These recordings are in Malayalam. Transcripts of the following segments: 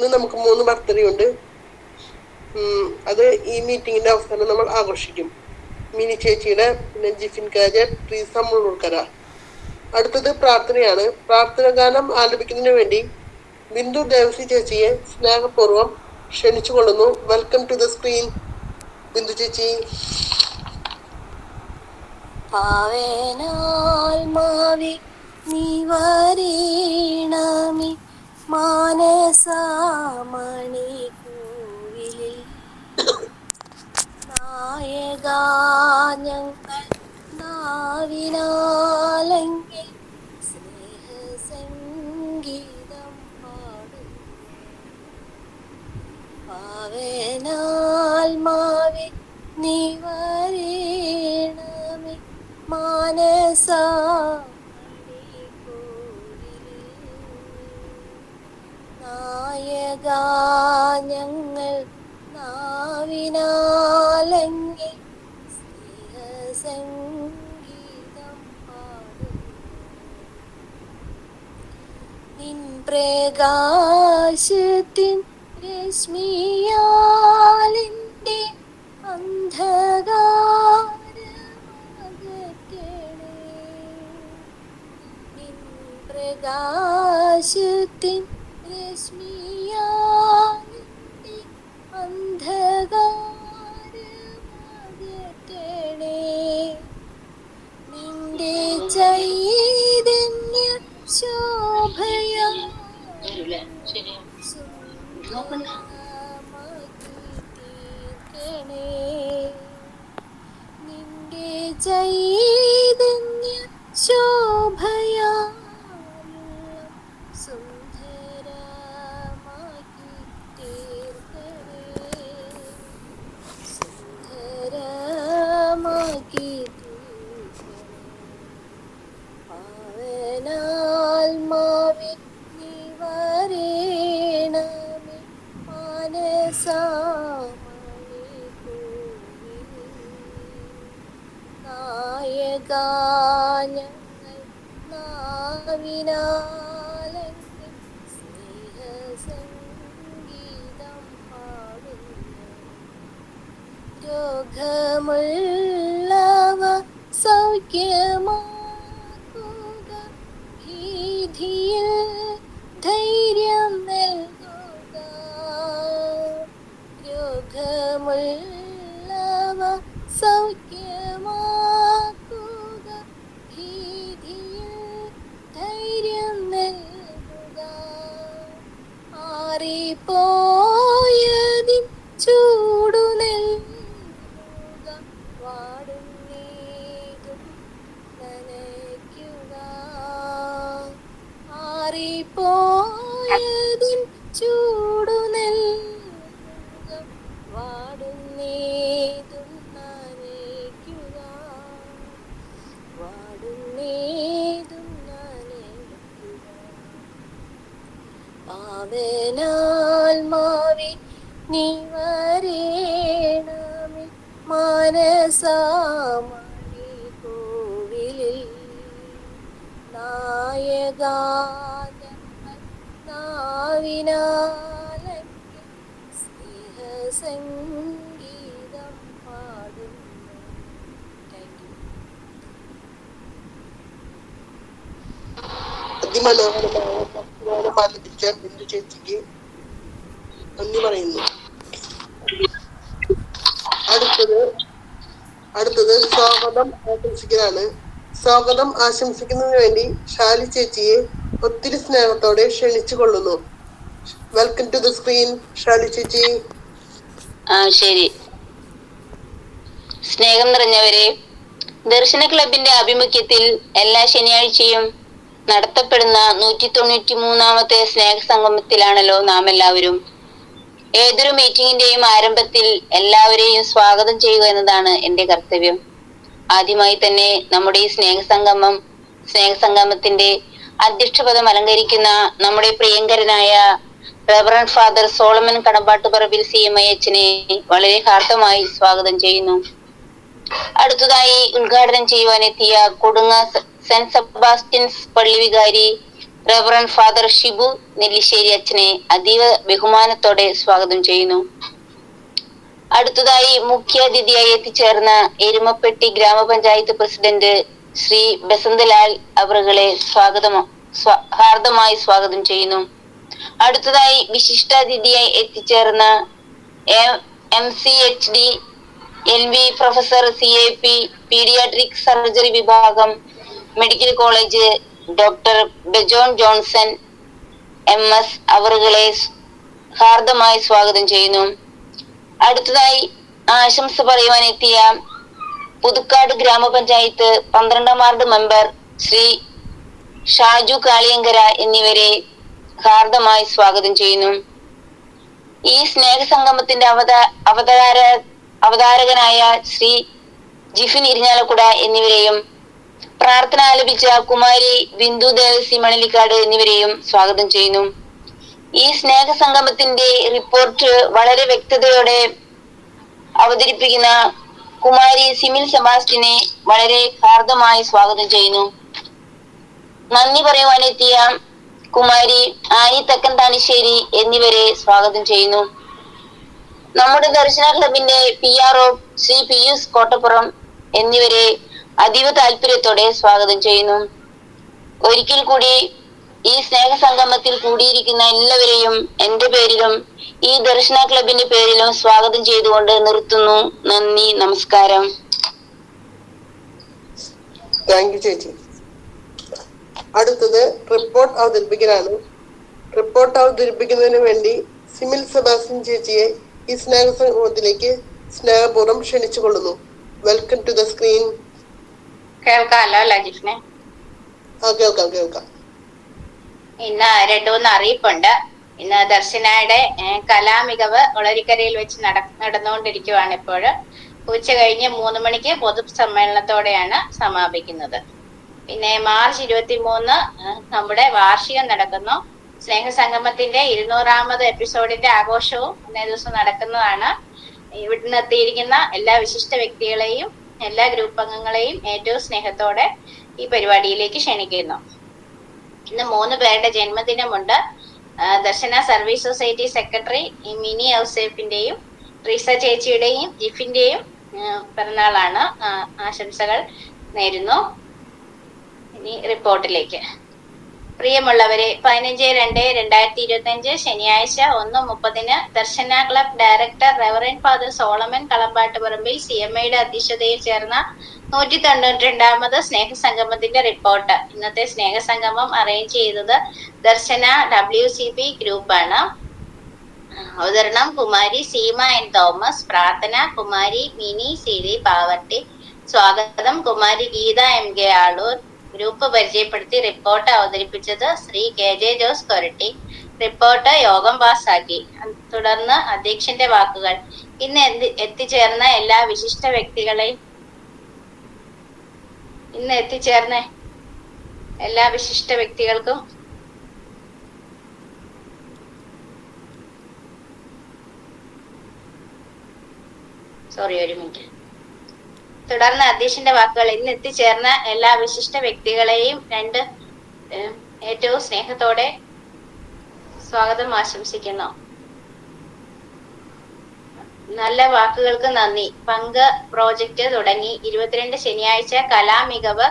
ഇന്ന് നമുക്ക് 3 ബർത്ത്ഡേ ഉണ്ട്. അത് ഈ മീറ്റിങ്ങിന്റെ അവസാനം നമ്മൾ ആഘോഷിക്കും. മിനി ചേച്ചിയുടെ, പിന്നെ ജിഫിൻ കാജറ്റ്, ട്രീസ മുള്ളൂർക്കര. അടുത്തത് പ്രാർത്ഥനയാണ്. പ്രാർത്ഥന ഗാനം ആലപിക്കുന്നതിന് വേണ്ടി ബിന്ദു ദേവസി ചേച്ചിയെ സ്നേഹപൂർവ്വം ക്ഷണിച്ചുകൊള്ളുന്നു. Welcome to the screen Bindu ചേച്ചി. പാവേനാൽമാവേ നീ വരേണമേ മാനസമണിക്കൂവിലിൽ നായകാ ഞങ്ങൾ നാവിനാലെങ്കിൽ സ്നേഹസംഗീതം പാടുന്നു. പാവേനാൽമാവേ നീ വരേണമേ മാനസമണിക്കൂവിലിൽ നായകാ ഞങ്ങൾ നാവിനാലെങ്കിൽ സ്നേഹസംഗീതം പാടുന്നു. നിൻ പ്രകാശത്തിൻ രശ്മിയാലിൻ്റെ അന്ധകാരമകറ്റണേ. നിൻ പ്രകാശത്തിൻ രശ്മിയാലിൻ്റെ അന്ധകാരമകറ്റണേ. നിന്റെ ചൈതന്യ ശോഭയാൽ തീർക്കണേ. നിന്റെ ചൈതന്യ ശോഭയാൽ സുന്ദരമാക്കി തീർക്കണേ. സുന്ദരമാക്കി തീർക്കണേ. പാവനാൽമാവേ നീ വരേണമേ മാനസമണിക്കൂവിലിൽ നായകാ ഞങ്ങൾ നാവിനാലെങ്കിൽ സ്നേഹസംഗീതം പാടുന്നു. രോഗമുള്ളവ സൗഖ്യമാക്കുക, ഭീതിയിൽ ധൈര്യം നൽകുക. രോഗമുള്ളവ സൗഖ്യമാക്കുക, ഭീതിയിൽ ധൈര്യം നൽകുക. ആറിപ്പോയതിൻ ചൂടു നൽകുക, വാടുന്നേതും നനയ്ക്കുക. ആറിപ്പോയതിൻ ചൂടു നൽകുക, വാടുന്നേതും നനയ്ക്കുക. വാടുന്നേതും നനയ്ക്കുക. പാവനാൽമാവേ നീ വരേണമേ മാനസമണിക്കൂവിലിൽ നായകാ ഞങ്ങൾ നാവിനാലെങ്കിൽ സ്നേഹസംഗീതം പാടുന്നു. Thank you. അതിമനോഹരമായ ഭക്തിഗാനം ആലപിച്ച ബിന്ദു ചേച്ചിക്ക് നന്ദി പറയുന്നു. അടുത്തത് സ്വാഗതം ആശംസിക്കലാണ്. സ്വാഗതം ആശംസിക്കുന്നതിന് വേണ്ടി ഷാലി ചേച്ചിയെ ഒത്തിരി സ്നേഹത്തോടെ ക്ഷണിച്ചു കൊള്ളുന്നു. Welcome to the screen Shali ചേച്ചി. ശരി. സ്നേഹം നിറഞ്ഞവരെ, ദർശന ക്ലബിന്റെ ആഭിമുഖ്യത്തിൽ എല്ലാ ശനിയാഴ്ചയും നടത്തപ്പെടുന്ന 193ാമത്തെ സ്നേഹ സംഗമത്തിലാണല്ലോ നാം എല്ലാവരും. ഏതൊരു മീറ്റിംഗിന്റെയും ആരംഭത്തിൽ എല്ലാവരെയും സ്വാഗതം ചെയ്യുക എന്നതാണ് എന്റെ കർത്തവ്യം. ആദ്യമായി തന്നെ നമ്മുടെ ഈ സ്നേഹസംഗമത്തിന്റെ അധ്യക്ഷപദം അലങ്കരിക്കുന്ന നമ്മുടെ പ്രിയങ്കരനായ റവറൻ ഫാദർ സോളമൻ കടമ്പാട്ടുപറമ്പിൽ CMIHനെ വളരെ ഹാർദമായി സ്വാഗതം ചെയ്യുന്നു. അടുത്തതായി ഉദ്ഘാടനം ചെയ്യുവാനെത്തിയ കൊടുങ്ങ സെന്റ് സെബാസ്റ്റ്യൻസ് പള്ളി വികാരി റവറൻ ഫാദർ ഷിബു നെല്ലിശ്ശേരി അച്ഛനെ അതീവ ബഹുമാനത്തോടെ സ്വാഗതം ചെയ്യുന്നു. അടുത്തതായി മുഖ്യാതിഥിയായി എത്തിച്ചേർന്ന എരുമപ്പെട്ടി ഗ്രാമപഞ്ചായത്ത് പ്രസിഡന്റ് ശ്രീ ബസന്തലാൽ അവറുകളെ ഹാർദമായി സ്വാഗതം ചെയ്യുന്നു. അടുത്തതായി വിശിഷ്ടാതിഥിയായി എത്തിച്ചേർന്ന MCHD LV professor CAP paediatric surgery വിഭാഗം medical college doctor Bejon Johnson MS അവറുകളെ ഹാർദമായി സ്വാഗതം ചെയ്യുന്നു. അടുത്തതായി ആശംസ പറയുവാൻ എത്തിയ പുതുക്കാട് ഗ്രാമപഞ്ചായത്ത് 12ാം വാർഡ് മെമ്പർ ശ്രീ ഷാജു കാളിയങ്കര എന്നിവരെ ഹാർദമായി സ്വാഗതം ചെയ്യുന്നു. ഈ സ്നേഹസംഗമത്തിന്റെ അവതാരകനായ ശ്രീ ജിഫിൻ ഇരിഞ്ഞാലക്കുട എന്നിവരെയും പ്രാർത്ഥന ആലപിച്ച കുമാരി ബിന്ദു ദേവസി മണലിക്കാട് എന്നിവരെയും സ്വാഗതം ചെയ്യുന്നു. ഈ സ്നേഹസംഗമത്തിന്റെ റിപ്പോർട്ട് വളരെ വ്യക്തതയോടെ അവതരിപ്പിക്കുന്ന കുമാരി സിമിൽ സെബാസ്റ്റിനെ വളരെ ഹാർദമായി സ്വാഗതം ചെയ്യുന്നു. നന്ദി പറയുവാനെത്തിയ കുമാരി ആനി തെക്കൻ താണിശ്ശേരി എന്നിവരെ സ്വാഗതം ചെയ്യുന്നു. നമ്മുടെ ദർശന ക്ലബിന്റെ PRO ശ്രീ പിയൂസ് കോട്ടപ്പുറം എന്നിവരെ അതീവ താല്പര്യത്തോടെ സ്വാഗതം ചെയ്യുന്നു. ഒരിക്കൽ കൂടി ഈ സ്നേഹസംഗമത്തിൽ കൂടിയിരിക്കുന്ന എല്ലാവരെയും എന്റെ പേരിലും ഈ ദർശന ക്ലബിന്റെ പേരിലും സ്വാഗതം ചെയ്തുകൊണ്ട് നിർത്തുന്നു. നന്ദി, നമസ്കാരം. താങ്ക് യു ചേച്ചി. അടുത്തത് റിപ്പോർട്ട് അവതരിപ്പിക്കലാണ്. റിപ്പോർട്ട് അവതരിപ്പിക്കുന്നതിന് വേണ്ടി സിമിൽ സെബാസ്റ്റ്യൻ ചേച്ചിയെ ഈ സ്നേഹസംഗമത്തിലേക്ക് സ്നേഹപൂർവ്വം ക്ഷണിച്ചുകൊള്ളുന്നു. Welcome to the screen. കേൾക്കാമല്ലോ അല്ലേ ജിഫ്നെ? കേൾക്കാം. ഇന്ന് 2-3 അറിയിപ്പുണ്ട്. ഇന്ന് ദർശനയുടെ കലാമികവ് ഒളരിക്കരയിൽ വെച്ച് നടന്നുകൊണ്ടിരിക്കുവാണ്. ഇപ്പോൾ ഉച്ച കഴിഞ്ഞ് 3 മണിക്ക് പൊതുസമ്മേളനത്തോടെയാണ് സമാപിക്കുന്നത്. പിന്നെ മാർച്ച് 23 നമ്മുടെ വാർഷികം നടക്കുന്നു. സ്നേഹസംഗമത്തിന്റെ 200ാമത് എപ്പിസോഡിന്റെ ആഘോഷവും അന്നേ ദിവസം നടക്കുന്നതാണ്. ഇവിടുന്ന് എത്തിയിരിക്കുന്ന എല്ലാ വിശിഷ്ട വ്യക്തികളെയും എല്ലാ ഗ്രൂപ്പ് അംഗങ്ങളെയും ഏറ്റവും സ്നേഹത്തോടെ ഈ പരിപാടിയിലേക്ക് ക്ഷണിക്കുന്നു. ഇന്ന് 3 പേരുടെ ജന്മദിനമുണ്ട്. Darshana service society secretary Mini ഔസേഫിന്റെയും ട്രീസ ചേച്ചിയുടെയും ജിഫിന്റെയും പിറന്നാളാണ്. ആശംസകൾ നേരുന്നു. ഇനി റിപ്പോർട്ടിലേക്ക്. പ്രിയമുള്ളവരെ, 15/2/2025 ശനിയാഴ്ച 1:30 Darshana club director reverend father Solomon Kalambattuparambil CMAയുടെ അധ്യക്ഷതയിൽ ചേർന്ന 192ാമത് സ്നേഹസംഗമത്തിന്റെ റിപ്പോർട്ട്. ഇന്നത്തെ സ്നേഹസംഗമം അറേഞ്ച് ചെയ്തത് ദർശന WCP ഗ്രൂപ്പാണ്. അവതരണം കുമാരി സീമ N തോമസ്. പ്രാർത്ഥന കുമാരി മിനി CD പാവർട്ടി. സ്വാഗതം കുമാരി ഗീത MK ആളൂർ. ഗ്രൂപ്പ് പരിചയപ്പെടുത്തി റിപ്പോർട്ട് അവതരിപ്പിച്ചത് ശ്രീ KJ ജോസ് കൊരട്ടി. റിപ്പോർട്ട് യോഗം പാസാക്കി. തുടർന്ന് അധ്യക്ഷന്റെ വാക്കുകൾ. ഇന്ന് എത്തിച്ചേർന്ന എല്ലാ വിശിഷ്ട വ്യക്തികൾക്കും തുടർന്ന് അധ്യക്ഷന്റെ വാക്കുകൾ. ഇന്ന് എത്തിച്ചേർന്ന എല്ലാ വിശിഷ്ട വ്യക്തികളെയും ഏറ്റവും സ്നേഹത്തോടെ സ്വാഗതം ആശംസിക്കുന്നു. നല്ല വാക്കുകൾക്ക് നന്ദി. പങ്ക് പ്രോജക്റ്റ് തുടങ്ങി 22 ശനിയാഴ്ച കലാമികവ്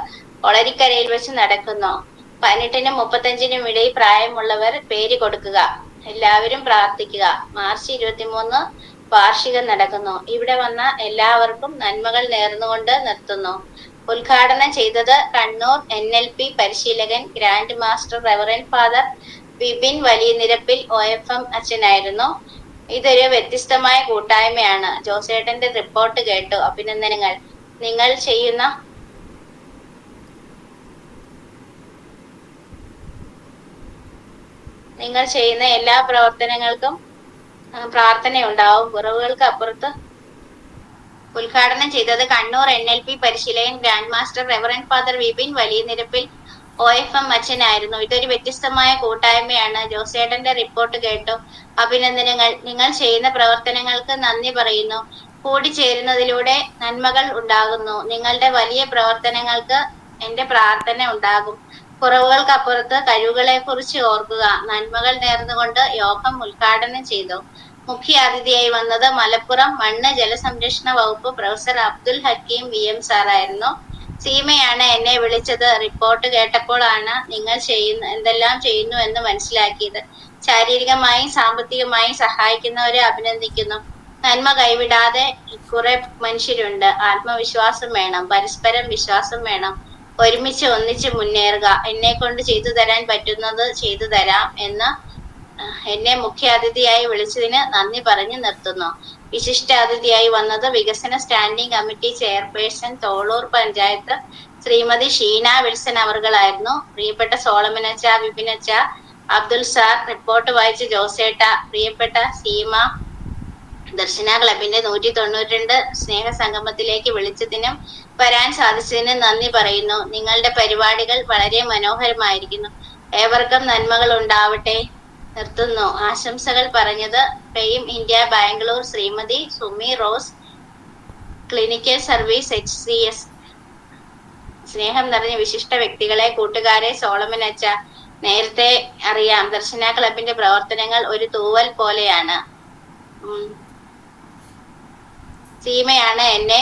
ഒളരിക്കരയിൽ വെച്ച് നടക്കുന്നു. 18-നും 35-നും ഇടയിൽ പ്രായമുള്ളവർ പേര് കൊടുക്കുക. എല്ലാവരും പ്രാർത്ഥിക്കുക. മാർച്ച് 23 വാർഷികം നടക്കുന്നു. ഇവിടെ വന്ന എല്ലാവർക്കും നന്മകൾ നേർന്നുകൊണ്ട് നിർത്തുന്നു. ഉദ്ഘാടനം ചെയ്തത് കണ്ണൂർ NLP പരിശീലകൻ grand master reverend father Vipin വലിയ നിരപ്പിൽ OFM അച്ഛനായിരുന്നു. ഇതൊരു വ്യത്യസ്തമായ കൂട്ടായ്മയാണ്. ജോസേട്ടന്റെ റിപ്പോർട്ട് കേട്ടു. അഭിനന്ദനങ്ങൾ. നിങ്ങൾ ചെയ്യുന്ന എല്ലാ പ്രവർത്തനങ്ങൾക്കും പ്രാർത്ഥനയുണ്ടാവും. കുറവുകൾക്ക് അപ്പുറത്ത്. ഉദ്ഘാടനം ചെയ്തത് കണ്ണൂർ NLP പരിശീലകൻ grand master reverend father Vipin വലിയ നിരപ്പിൽ OFM അച്ഛനായിരുന്നു. ഇതൊരു വ്യത്യസ്തമായ കൂട്ടായ്മയാണ്. ജോസേട്ടന്റെ റിപ്പോർട്ട് കേട്ടു. അഭിനന്ദനങ്ങൾ. നിങ്ങൾ ചെയ്യുന്ന പ്രവർത്തനങ്ങൾക്ക് നന്ദി പറയുന്നു. കൂടിച്ചേരുന്നതിലൂടെ നന്മകൾ ഉണ്ടാകുന്നു. നിങ്ങളുടെ വലിയ പ്രവർത്തനങ്ങൾക്ക് എന്റെ പ്രാർത്ഥന ഉണ്ടാകും. കുറവുകൾക്കപ്പുറത്ത് കഴിവുകളെ കുറിച്ച് ഓർക്കുക. നന്മകൾ നേർന്നുകൊണ്ട് യോഗം ഉദ്ഘാടനം ചെയ്തു. മുഖ്യ അതിഥിയായി വന്നത് മലപ്പുറം മണ്ണ് ജലസംരക്ഷണ വകുപ്പ് പ്രൊഫസർ അബ്ദുൽ ഹക്കീം VM സാറായിരുന്നു. സീമയാണ് എന്നെ വിളിച്ചത്. റിപ്പോർട്ട് കേട്ടപ്പോഴാണ് നിങ്ങൾ എന്തെല്ലാം ചെയ്യുന്നു എന്ന് മനസ്സിലാക്കിയത്. ശാരീരികമായും സാമ്പത്തികമായും സഹായിക്കുന്നവരെ അഭിനന്ദിക്കുന്നു. നന്മ കൈവിടാതെ കുറെ മനുഷ്യരുണ്ട്. ആത്മവിശ്വാസം വേണം, പരസ്പരം വിശ്വാസം വേണം, ഒരുമിച്ച് ഒന്നിച്ച് മുന്നേറുക. എന്നെ കൊണ്ട് ചെയ്തു തരാൻ പറ്റുന്നത് ചെയ്തു തരാം എന്ന് എന്നെ മുഖ്യാതിഥിയായി വിളിച്ചതിന് നന്ദി പറഞ്ഞു നിർത്തുന്നു. വിശിഷ്ടാതിഥിയായി വന്നത് വികസന standing committee chairperson Tholur panchayat Shrimati Sheena Wilson അവർകളായിരുന്നു. പ്രിയപ്പെട്ട സോളമനച്ച, വിപിനച്ച, അബ്ദുൽ സാർ, റിപ്പോർട്ട് വായിച്ച ജോസേട്ട, പ്രിയപ്പെട്ട സീമ, ദർശന ക്ലബിന്റെ 192 സ്നേഹ സംഗമത്തിലേക്ക് വിളിച്ചതിനും വരാൻ സാധിച്ചതിനും നന്ദി പറയുന്നു. നിങ്ങളുടെ പരിപാടികൾ വളരെ മനോഹരമായിരിക്കുന്നു. ഏവർക്കും നന്മകൾ ഉണ്ടാവട്ടെ. നിർത്തുന്നു. ആശംസകൾ പറഞ്ഞത് fame India Bangalore Shrimati Sumi rose, clinical service HCS. സ്നേഹം നിറഞ്ഞ വിശിഷ്ട വ്യക്തികളെ, കൂട്ടുകാരെ, സോളമൻ അച്ച, നേരത്തെ അറിയാം ദർശന ക്ലബിന്റെ പ്രവർത്തനങ്ങൾ ഒരു തൂവൽ പോലെയാണ്. സീമയാണ് എന്നെ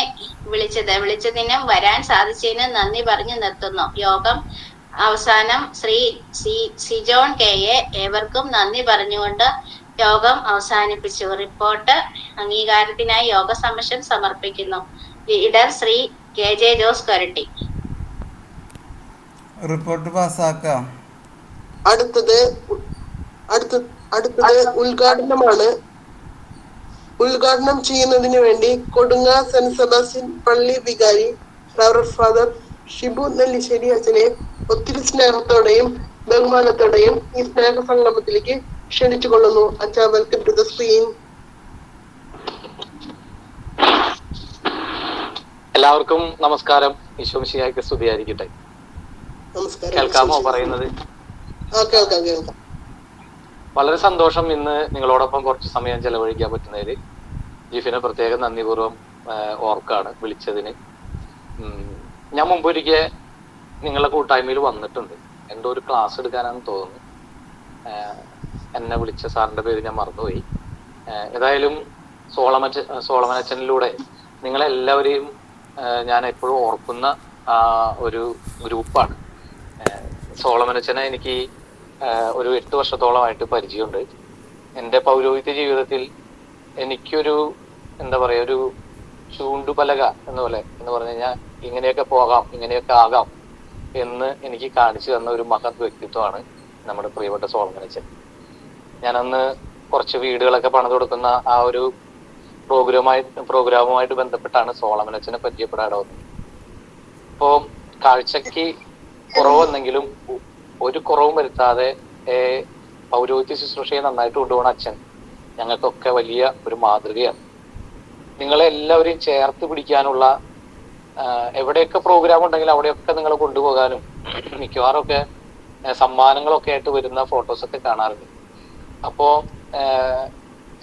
വിളിച്ചതിനും വരാൻ സാധിച്ചതിനും നന്ദി പറഞ്ഞു നിർത്തുന്നു. യോഗം അവസാനം ശ്രീ സിജോൺ KA ഏവർക്കും നന്ദി പറഞ്ഞുകൊണ്ട് യോഗം അവസാനിപ്പിച്ചു. റിപ്പോർട്ട് അംഗീകാരത്തിനായി യോഗ സമ്മേളനം സമർപ്പിക്കുന്നു. Leader Shri KJ Jose Koratty. Report പാസ്സാക്കാം. അടുത്തത് ഉദ്ഘാടനമാണ്. ഉദ്ഘാടനം ചെയ്യുന്നതിന് വേണ്ടി കൊടുങ്ങ സെന്റ് സെബാസ്റ്റ്യൻ പള്ളി വികാരി റവറന്റ് ഫാദർ ഷിബു നെല്ലിശ്ശേരി അച്ഛനെ ഒത്തിരി സ്നേഹത്തോടെയും ബഹുമാനത്തോടെയും ഈ സ്നേഹ സംഗമത്തിലേക്ക് ക്ഷണിച്ചു കൊള്ളുന്നു. അച്ഛാ, വെൽക്കം ടു ദ സ്ക്രീൻ. എല്ലാവർക്കും നമസ്കാരം. ഈശോ മിശിഹായ്ക്ക് സ്തുതിയായിരിക്കട്ടെ. നമസ്കാരം. കേൾക്കാമോ പറയുന്നത്? കേൾക്കാം. വളരെ സന്തോഷം ഇന്ന് നിങ്ങളോടൊപ്പം കുറച്ച് സമയം ചെലവഴിക്കാൻ പറ്റുന്നതിൽ. ജിഫിനെ പ്രത്യേകം നന്ദിപൂർവ്വം ഓർക്കാണ് വിളിച്ചതിന്. ഞാൻ മുമ്പൊരിക്കൽ നിങ്ങളുടെ കൂട്ടായ്മയിൽ വന്നിട്ടുണ്ട്. എന്തോ ഒരു ക്ലാസ് എടുക്കാനാണെന്ന് തോന്നുന്നു. എന്നെ വിളിച്ച സാറിന്റെ പേര് ഞാൻ മറന്നുപോയി. ഏതായാലും സോളമനച്ചനിലൂടെ നിങ്ങളെല്ലാവരെയും ഞാൻ എപ്പോഴും ഓർക്കുന്ന ഒരു ഗ്രൂപ്പാണ്. സോളമനച്ചനെ എനിക്ക് ഒരു 8 വർഷത്തോളമായിട്ട് പരിചയമുണ്ട്. എൻ്റെ പൗരോഹിത്യ ജീവിതത്തിൽ എനിക്കൊരു ഒരു ചൂണ്ടുപലക എന്ന് പറഞ്ഞു കഴിഞ്ഞാൽ ഇങ്ങനെയൊക്കെ പോകാം, ഇങ്ങനെയൊക്കെ ആകാം എന്ന് എനിക്ക് കാണിച്ചു തന്ന ഒരു മഹത് വ്യക്തിത്വമാണ് നമ്മുടെ പ്രിയപ്പെട്ട സോളമനച്ചൻ. ഞാനന്ന് കുറച്ച് വീടുകളൊക്കെ പണിത് കൊടുക്കുന്ന ആ ഒരു പ്രോഗ്രാമുമായിട്ട് ബന്ധപ്പെട്ടാണ് സോളമനച്ചനെ പരിചയപ്പെടാതെ വന്നത്. അപ്പോൾ കാഴ്ചക്ക് കുറവെന്നെങ്കിലും ഒരു കുറവും വരുത്താതെ പൗരോഹിത്യ ശുശ്രൂഷയെ നന്നായിട്ട് കൊണ്ടുപോകുന്ന അച്ഛൻ ഞങ്ങൾക്കൊക്കെ വലിയ ഒരു മാതൃകയാണ്. നിങ്ങളെല്ലാവരെയും ചേർത്ത് പിടിക്കാനുള്ള എവിടെയൊക്കെ പ്രോഗ്രാം ഉണ്ടെങ്കിലും അവിടെയൊക്കെ നിങ്ങൾ കൊണ്ടുപോകാനും മിക്കവാറൊക്കെ സമ്മാനങ്ങളൊക്കെ ആയിട്ട് വരുന്ന ഫോട്ടോസൊക്കെ കാണാറുണ്ട്. അപ്പോൾ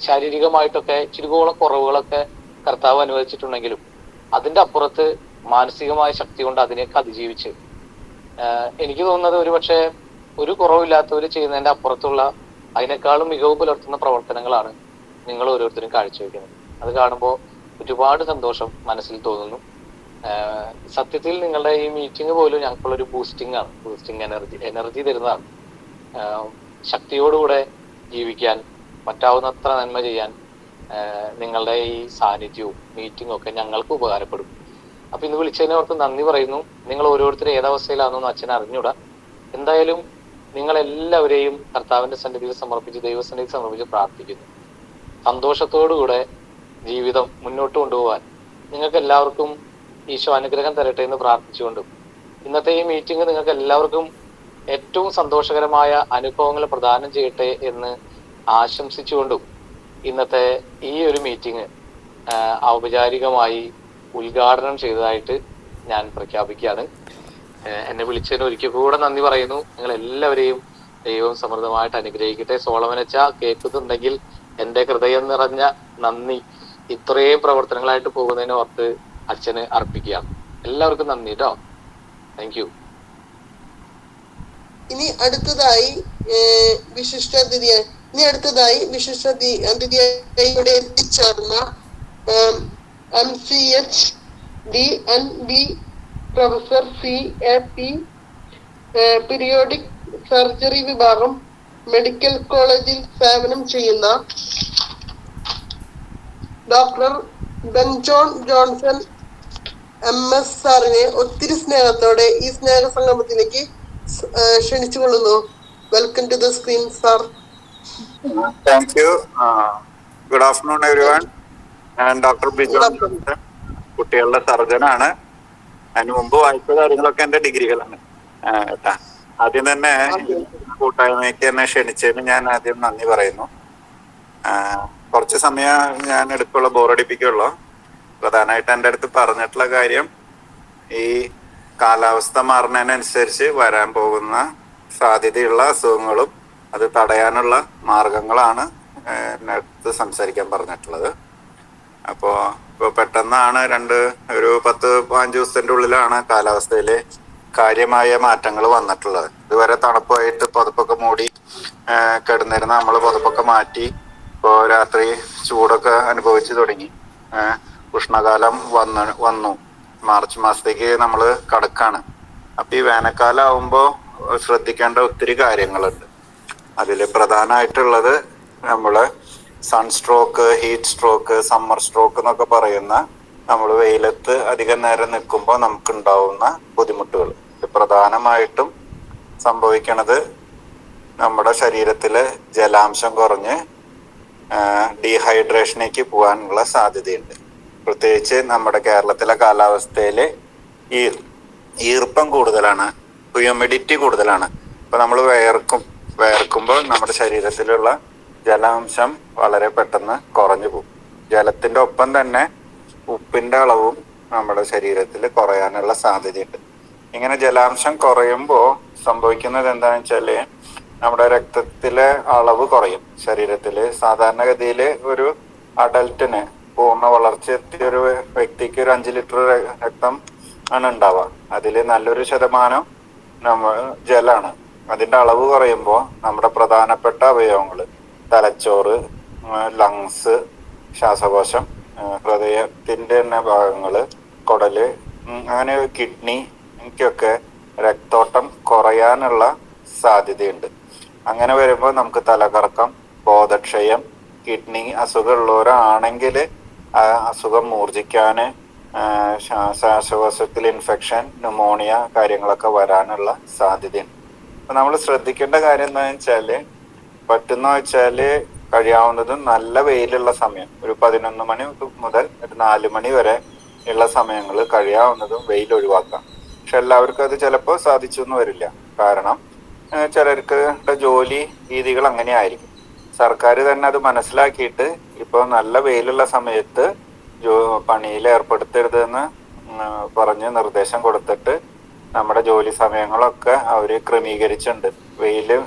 ശാരീരികമായിട്ടൊക്കെ ഇച്ചിരികോളം കുറവുകളൊക്കെ കർത്താവ് അനുവദിച്ചിട്ടുണ്ടെങ്കിലും അതിൻ്റെ അപ്പുറത്ത് മാനസികമായ ശക്തി കൊണ്ട് അതിനെയൊക്കെ അതിജീവിച്ച് എനിക്ക് തോന്നുന്നത് ഒരുപക്ഷെ ഒരു കുറവില്ലാത്തവർ ചെയ്യുന്നതിൻ്റെ അപ്പുറത്തുള്ള അതിനേക്കാളും മികവ് പുലർത്തുന്ന പ്രവർത്തനങ്ങളാണ് നിങ്ങൾ ഓരോരുത്തരും കാഴ്ചവെക്കുന്നത്. അത് കാണുമ്പോൾ ഒരുപാട് സന്തോഷം മനസ്സിൽ തോന്നുന്നു. സത്യത്തിൽ നിങ്ങളുടെ ഈ മീറ്റിംഗ് പോലും ഞങ്ങൾക്കുള്ളൊരു ബൂസ്റ്റിംഗ് ആണ്, ബൂസ്റ്റിംഗ് എനർജി തരുന്നതാണ്. ശക്തിയോടുകൂടെ ജീവിക്കാൻ, പറ്റാവുന്നത്ര നന്മ ചെയ്യാൻ നിങ്ങളുടെ ഈ സാന്നിധ്യവും മീറ്റിംഗും ഒക്കെ ഞങ്ങൾക്ക് ഉപകാരപ്പെടും. അപ്പൊ ഇന്ന് വിളിച്ചതിനെ ഓർത്ത് നന്ദി പറയുന്നു. നിങ്ങൾ ഓരോരുത്തരും ഏതവസ്ഥയിലാണെന്നൊന്നും അച്ഛൻ അറിഞ്ഞൂടാ. എന്തായാലും നിങ്ങളെല്ലാവരെയും കർത്താവിന്റെ സന്നിധിയിൽ സമർപ്പിച്ച്, ദൈവസന്നിധിയിൽ സമർപ്പിച്ച് പ്രാർത്ഥിക്കുന്നു. സന്തോഷത്തോടുകൂടെ ജീവിതം മുന്നോട്ട് കൊണ്ടുപോകാൻ നിങ്ങൾക്ക് എല്ലാവർക്കും ഈശോ അനുഗ്രഹം തരട്ടെ എന്ന് പ്രാർത്ഥിച്ചുകൊണ്ടും ഇന്നത്തെ ഈ മീറ്റിംഗ് നിങ്ങൾക്ക് എല്ലാവർക്കും ഏറ്റവും സന്തോഷകരമായ അനുഭവങ്ങൾ പ്രദാനം ചെയ്യട്ടെ എന്ന് ആശംസിച്ചുകൊണ്ടും ഇന്നത്തെ ഈ ഒരു മീറ്റിംഗ് ഔപചാരികമായി ഉദ്ഘാടനം ചെയ്തതായിട്ട് ഞാൻ പ്രഖ്യാപിക്കുകയാണ്. എന്നെ വിളിച്ചതിന് ഒരിക്കൽ കൂടെ നന്ദി പറയുന്നു. നിങ്ങൾ എല്ലാവരെയും ദൈവം സമൃദ്ധമായിട്ട് അനുഗ്രഹിക്കട്ടെ. സോളമനച്ച കേൾക്കുന്നുണ്ടെങ്കിൽ എൻ്റെ ഹൃദയം നിറഞ്ഞ നന്ദി ഇത്രയും പ്രവർത്തനങ്ങളായിട്ട് പോകുന്നതിന് ഓർത്ത് അച്ഛന് അർപ്പിക്കുകയാണ്. എല്ലാവർക്കും നന്ദി കേട്ടോ. Thank you. ഇനി അടുത്തതായി വിശിഷ്ടാതിഥിയായി ഇവിടെ എത്തിച്ചേർന്ന MCHD&B professor CAP periodic surgery വിഭാഗം മെഡിക്കൽ കോളേജിൽ സേവനം ചെയ്യുന്ന ഡോക്ടർ ബെൻജോൺ ജോൺസൺ MS സാറിനെ ഒത്തിരി സ്നേഹത്തോടെ ഈ സ്നേഹ സംഗമത്തിലേക്ക് ക്ഷണിച്ചുകൊള്ളുന്നു. Welcome to the screen sir. Thank you. Good afternoon everyone. ഞാൻ ഡോക്ടർ ബിജോൺ ജോൺസൺ, കുട്ടികളുടെ സർജനാണ്. അതിന് മുമ്പ് വായിച്ച കാര്യങ്ങളൊക്കെ എൻ്റെ ഡിഗ്രികളാണ് കേട്ടാ. ആദ്യം തന്നെ കൂട്ടായ്മയ്ക്ക് എന്നെ ക്ഷണിച്ചതിന് ഞാൻ ആദ്യം നന്ദി പറയുന്നു. കുറച്ച് സമയം ഞാൻ എടുക്കുള്ള ബോറടിപ്പിക്കുള്ളൂ. പ്രധാനമായിട്ട് എൻ്റെ അടുത്ത് പറഞ്ഞിട്ടുള്ള കാര്യം ഈ കാലാവസ്ഥ മാറുന്നതിനനുസരിച്ച് വരാൻ പോകുന്ന സാധ്യതയുള്ള അസുഖങ്ങളും അത് തടയാനുള്ള മാർഗങ്ങളാണ് എന്നെ അടുത്ത് സംസാരിക്കാൻ പറഞ്ഞിട്ടുള്ളത്. ഇപ്പോൾ പെട്ടെന്നാണ് ഒരു 10-15 ദിവസത്തിൻ്റെ ഉള്ളിലാണ് കാലാവസ്ഥയിൽ കാര്യമായ മാറ്റങ്ങൾ വന്നിട്ടുള്ളത്. ഇതുവരെ തണുപ്പായിട്ട് പുതപ്പൊക്കെ മൂടി കിടന്നിരുന്ന നമ്മൾ പുതപ്പൊക്കെ മാറ്റി ഇപ്പോൾ രാത്രി ചൂടൊക്കെ അനുഭവിച്ചു തുടങ്ങി. ഉഷ്ണകാലം വന്നു മാർച്ച് മാസത്തേക്ക് നമ്മൾ കടക്കാണ്. അപ്പം ഈ വേനൽക്കാലം ആവുമ്പോൾ ശ്രദ്ധിക്കേണ്ട ഒത്തിരി കാര്യങ്ങളുണ്ട്. അതിൽ പ്രധാനമായിട്ടുള്ളത് നമ്മൾ sunstroke, heat stroke, summer stroke എന്നൊക്കെ പറയുന്ന നമ്മൾ വെയിലത്ത് അധികം നേരം നിൽക്കുമ്പോൾ നമുക്കുണ്ടാവുന്ന ബുദ്ധിമുട്ടുകൾ. പ്രധാനമായിട്ടും സംഭവിക്കണത് നമ്മുടെ ശരീരത്തിലെ ജലാംശം കുറഞ്ഞ് ഡീഹൈഡ്രേഷനിലേക്ക് പോകാനുള്ള സാധ്യതയുണ്ട്. പ്രത്യേകിച്ച് നമ്മുടെ കേരളത്തിലെ കാലാവസ്ഥയിൽ ഈർപ്പം കൂടുതലാണ്, ഹ്യൂമിഡിറ്റി കൂടുതലാണ്. ഇപ്പൊ നമ്മൾ വേർക്കുമ്പോൾ നമ്മുടെ ശരീരത്തിലുള്ള ജലാംശം വളരെ പെട്ടെന്ന് കുറഞ്ഞു പോകും. ജലത്തിന്റെ ഒപ്പം തന്നെ ഉപ്പിന്റെ അളവും നമ്മുടെ ശരീരത്തിൽ കുറയാനുള്ള സാധ്യതയുണ്ട്. ഇങ്ങനെ ജലാംശം കുറയുമ്പോൾ സംഭവിക്കുന്നത് എന്താണെന്ന് വെച്ചാല് നമ്മുടെ രക്തത്തിലെ അളവ് കുറയും. ശരീരത്തിൽ സാധാരണഗതിയിൽ ഒരു അഡൽട്ടിന് പൂർണ്ണ വളർച്ച എത്തിയ ഒരു വ്യക്തിക്ക് ഒരു 5 ലിറ്റർ രക്തം ആണ് ഉണ്ടാവുക. അതിൽ നല്ലൊരു ശതമാനം ജലാണ്. അതിന്റെ അളവ് കുറയുമ്പോൾ നമ്മുടെ പ്രധാനപ്പെട്ട അവയവങ്ങൾ, തലച്ചോറ്, ലങ്സ്, ശ്വാസകോശം, ഹൃദയത്തിന്റെ തന്നെ ഭാഗങ്ങള്, കുടല്, അങ്ങനെ കിഡ്നി, എനിക്കൊക്കെ രക്തോട്ടം കുറയാനുള്ള സാധ്യതയുണ്ട്. അങ്ങനെ വരുമ്പോൾ നമുക്ക് തലകറക്കം, ബോധക്ഷയം, കിഡ്നി അസുഖമുള്ളവരാണെങ്കിൽ അസുഖം മൂർജിക്കാന്, ശ്വാസകോശത്തിൽ ഇൻഫെക്ഷൻ, ന്യൂമോണിയ കാര്യങ്ങളൊക്കെ വരാനുള്ള സാധ്യതയുണ്ട്. അപ്പൊ നമ്മൾ ശ്രദ്ധിക്കേണ്ട കാര്യം എന്താണെന്ന് വെച്ചാല് പറ്റുന്ന വെച്ചാല് കഴിയാവുന്നതും നല്ല വെയിലുള്ള സമയം, ഒരു 11 മണി മുതൽ ഒരു 4 മണി വരെ ഉള്ള സമയങ്ങൾ കഴിയാവുന്നതും വെയിൽ ഒഴിവാക്കാം. പക്ഷെ എല്ലാവർക്കും അത് ചിലപ്പോൾ സാധിച്ചൊന്നും വരില്ല. കാരണം ചിലർക്ക് ജോലി രീതികൾ അങ്ങനെ ആയിരിക്കും. സർക്കാർ തന്നെ അത് മനസ്സിലാക്കിയിട്ട് ഇപ്പോൾ നല്ല വെയിലുള്ള സമയത്ത് പണിയിൽ ഏർപ്പെടുത്തരുതെന്ന് പറഞ്ഞ് നിർദ്ദേശം കൊടുത്തിട്ട് നമ്മുടെ ജോലി സമയങ്ങളൊക്കെ അവര് ക്രമീകരിച്ചിട്ടുണ്ട്. വെയില്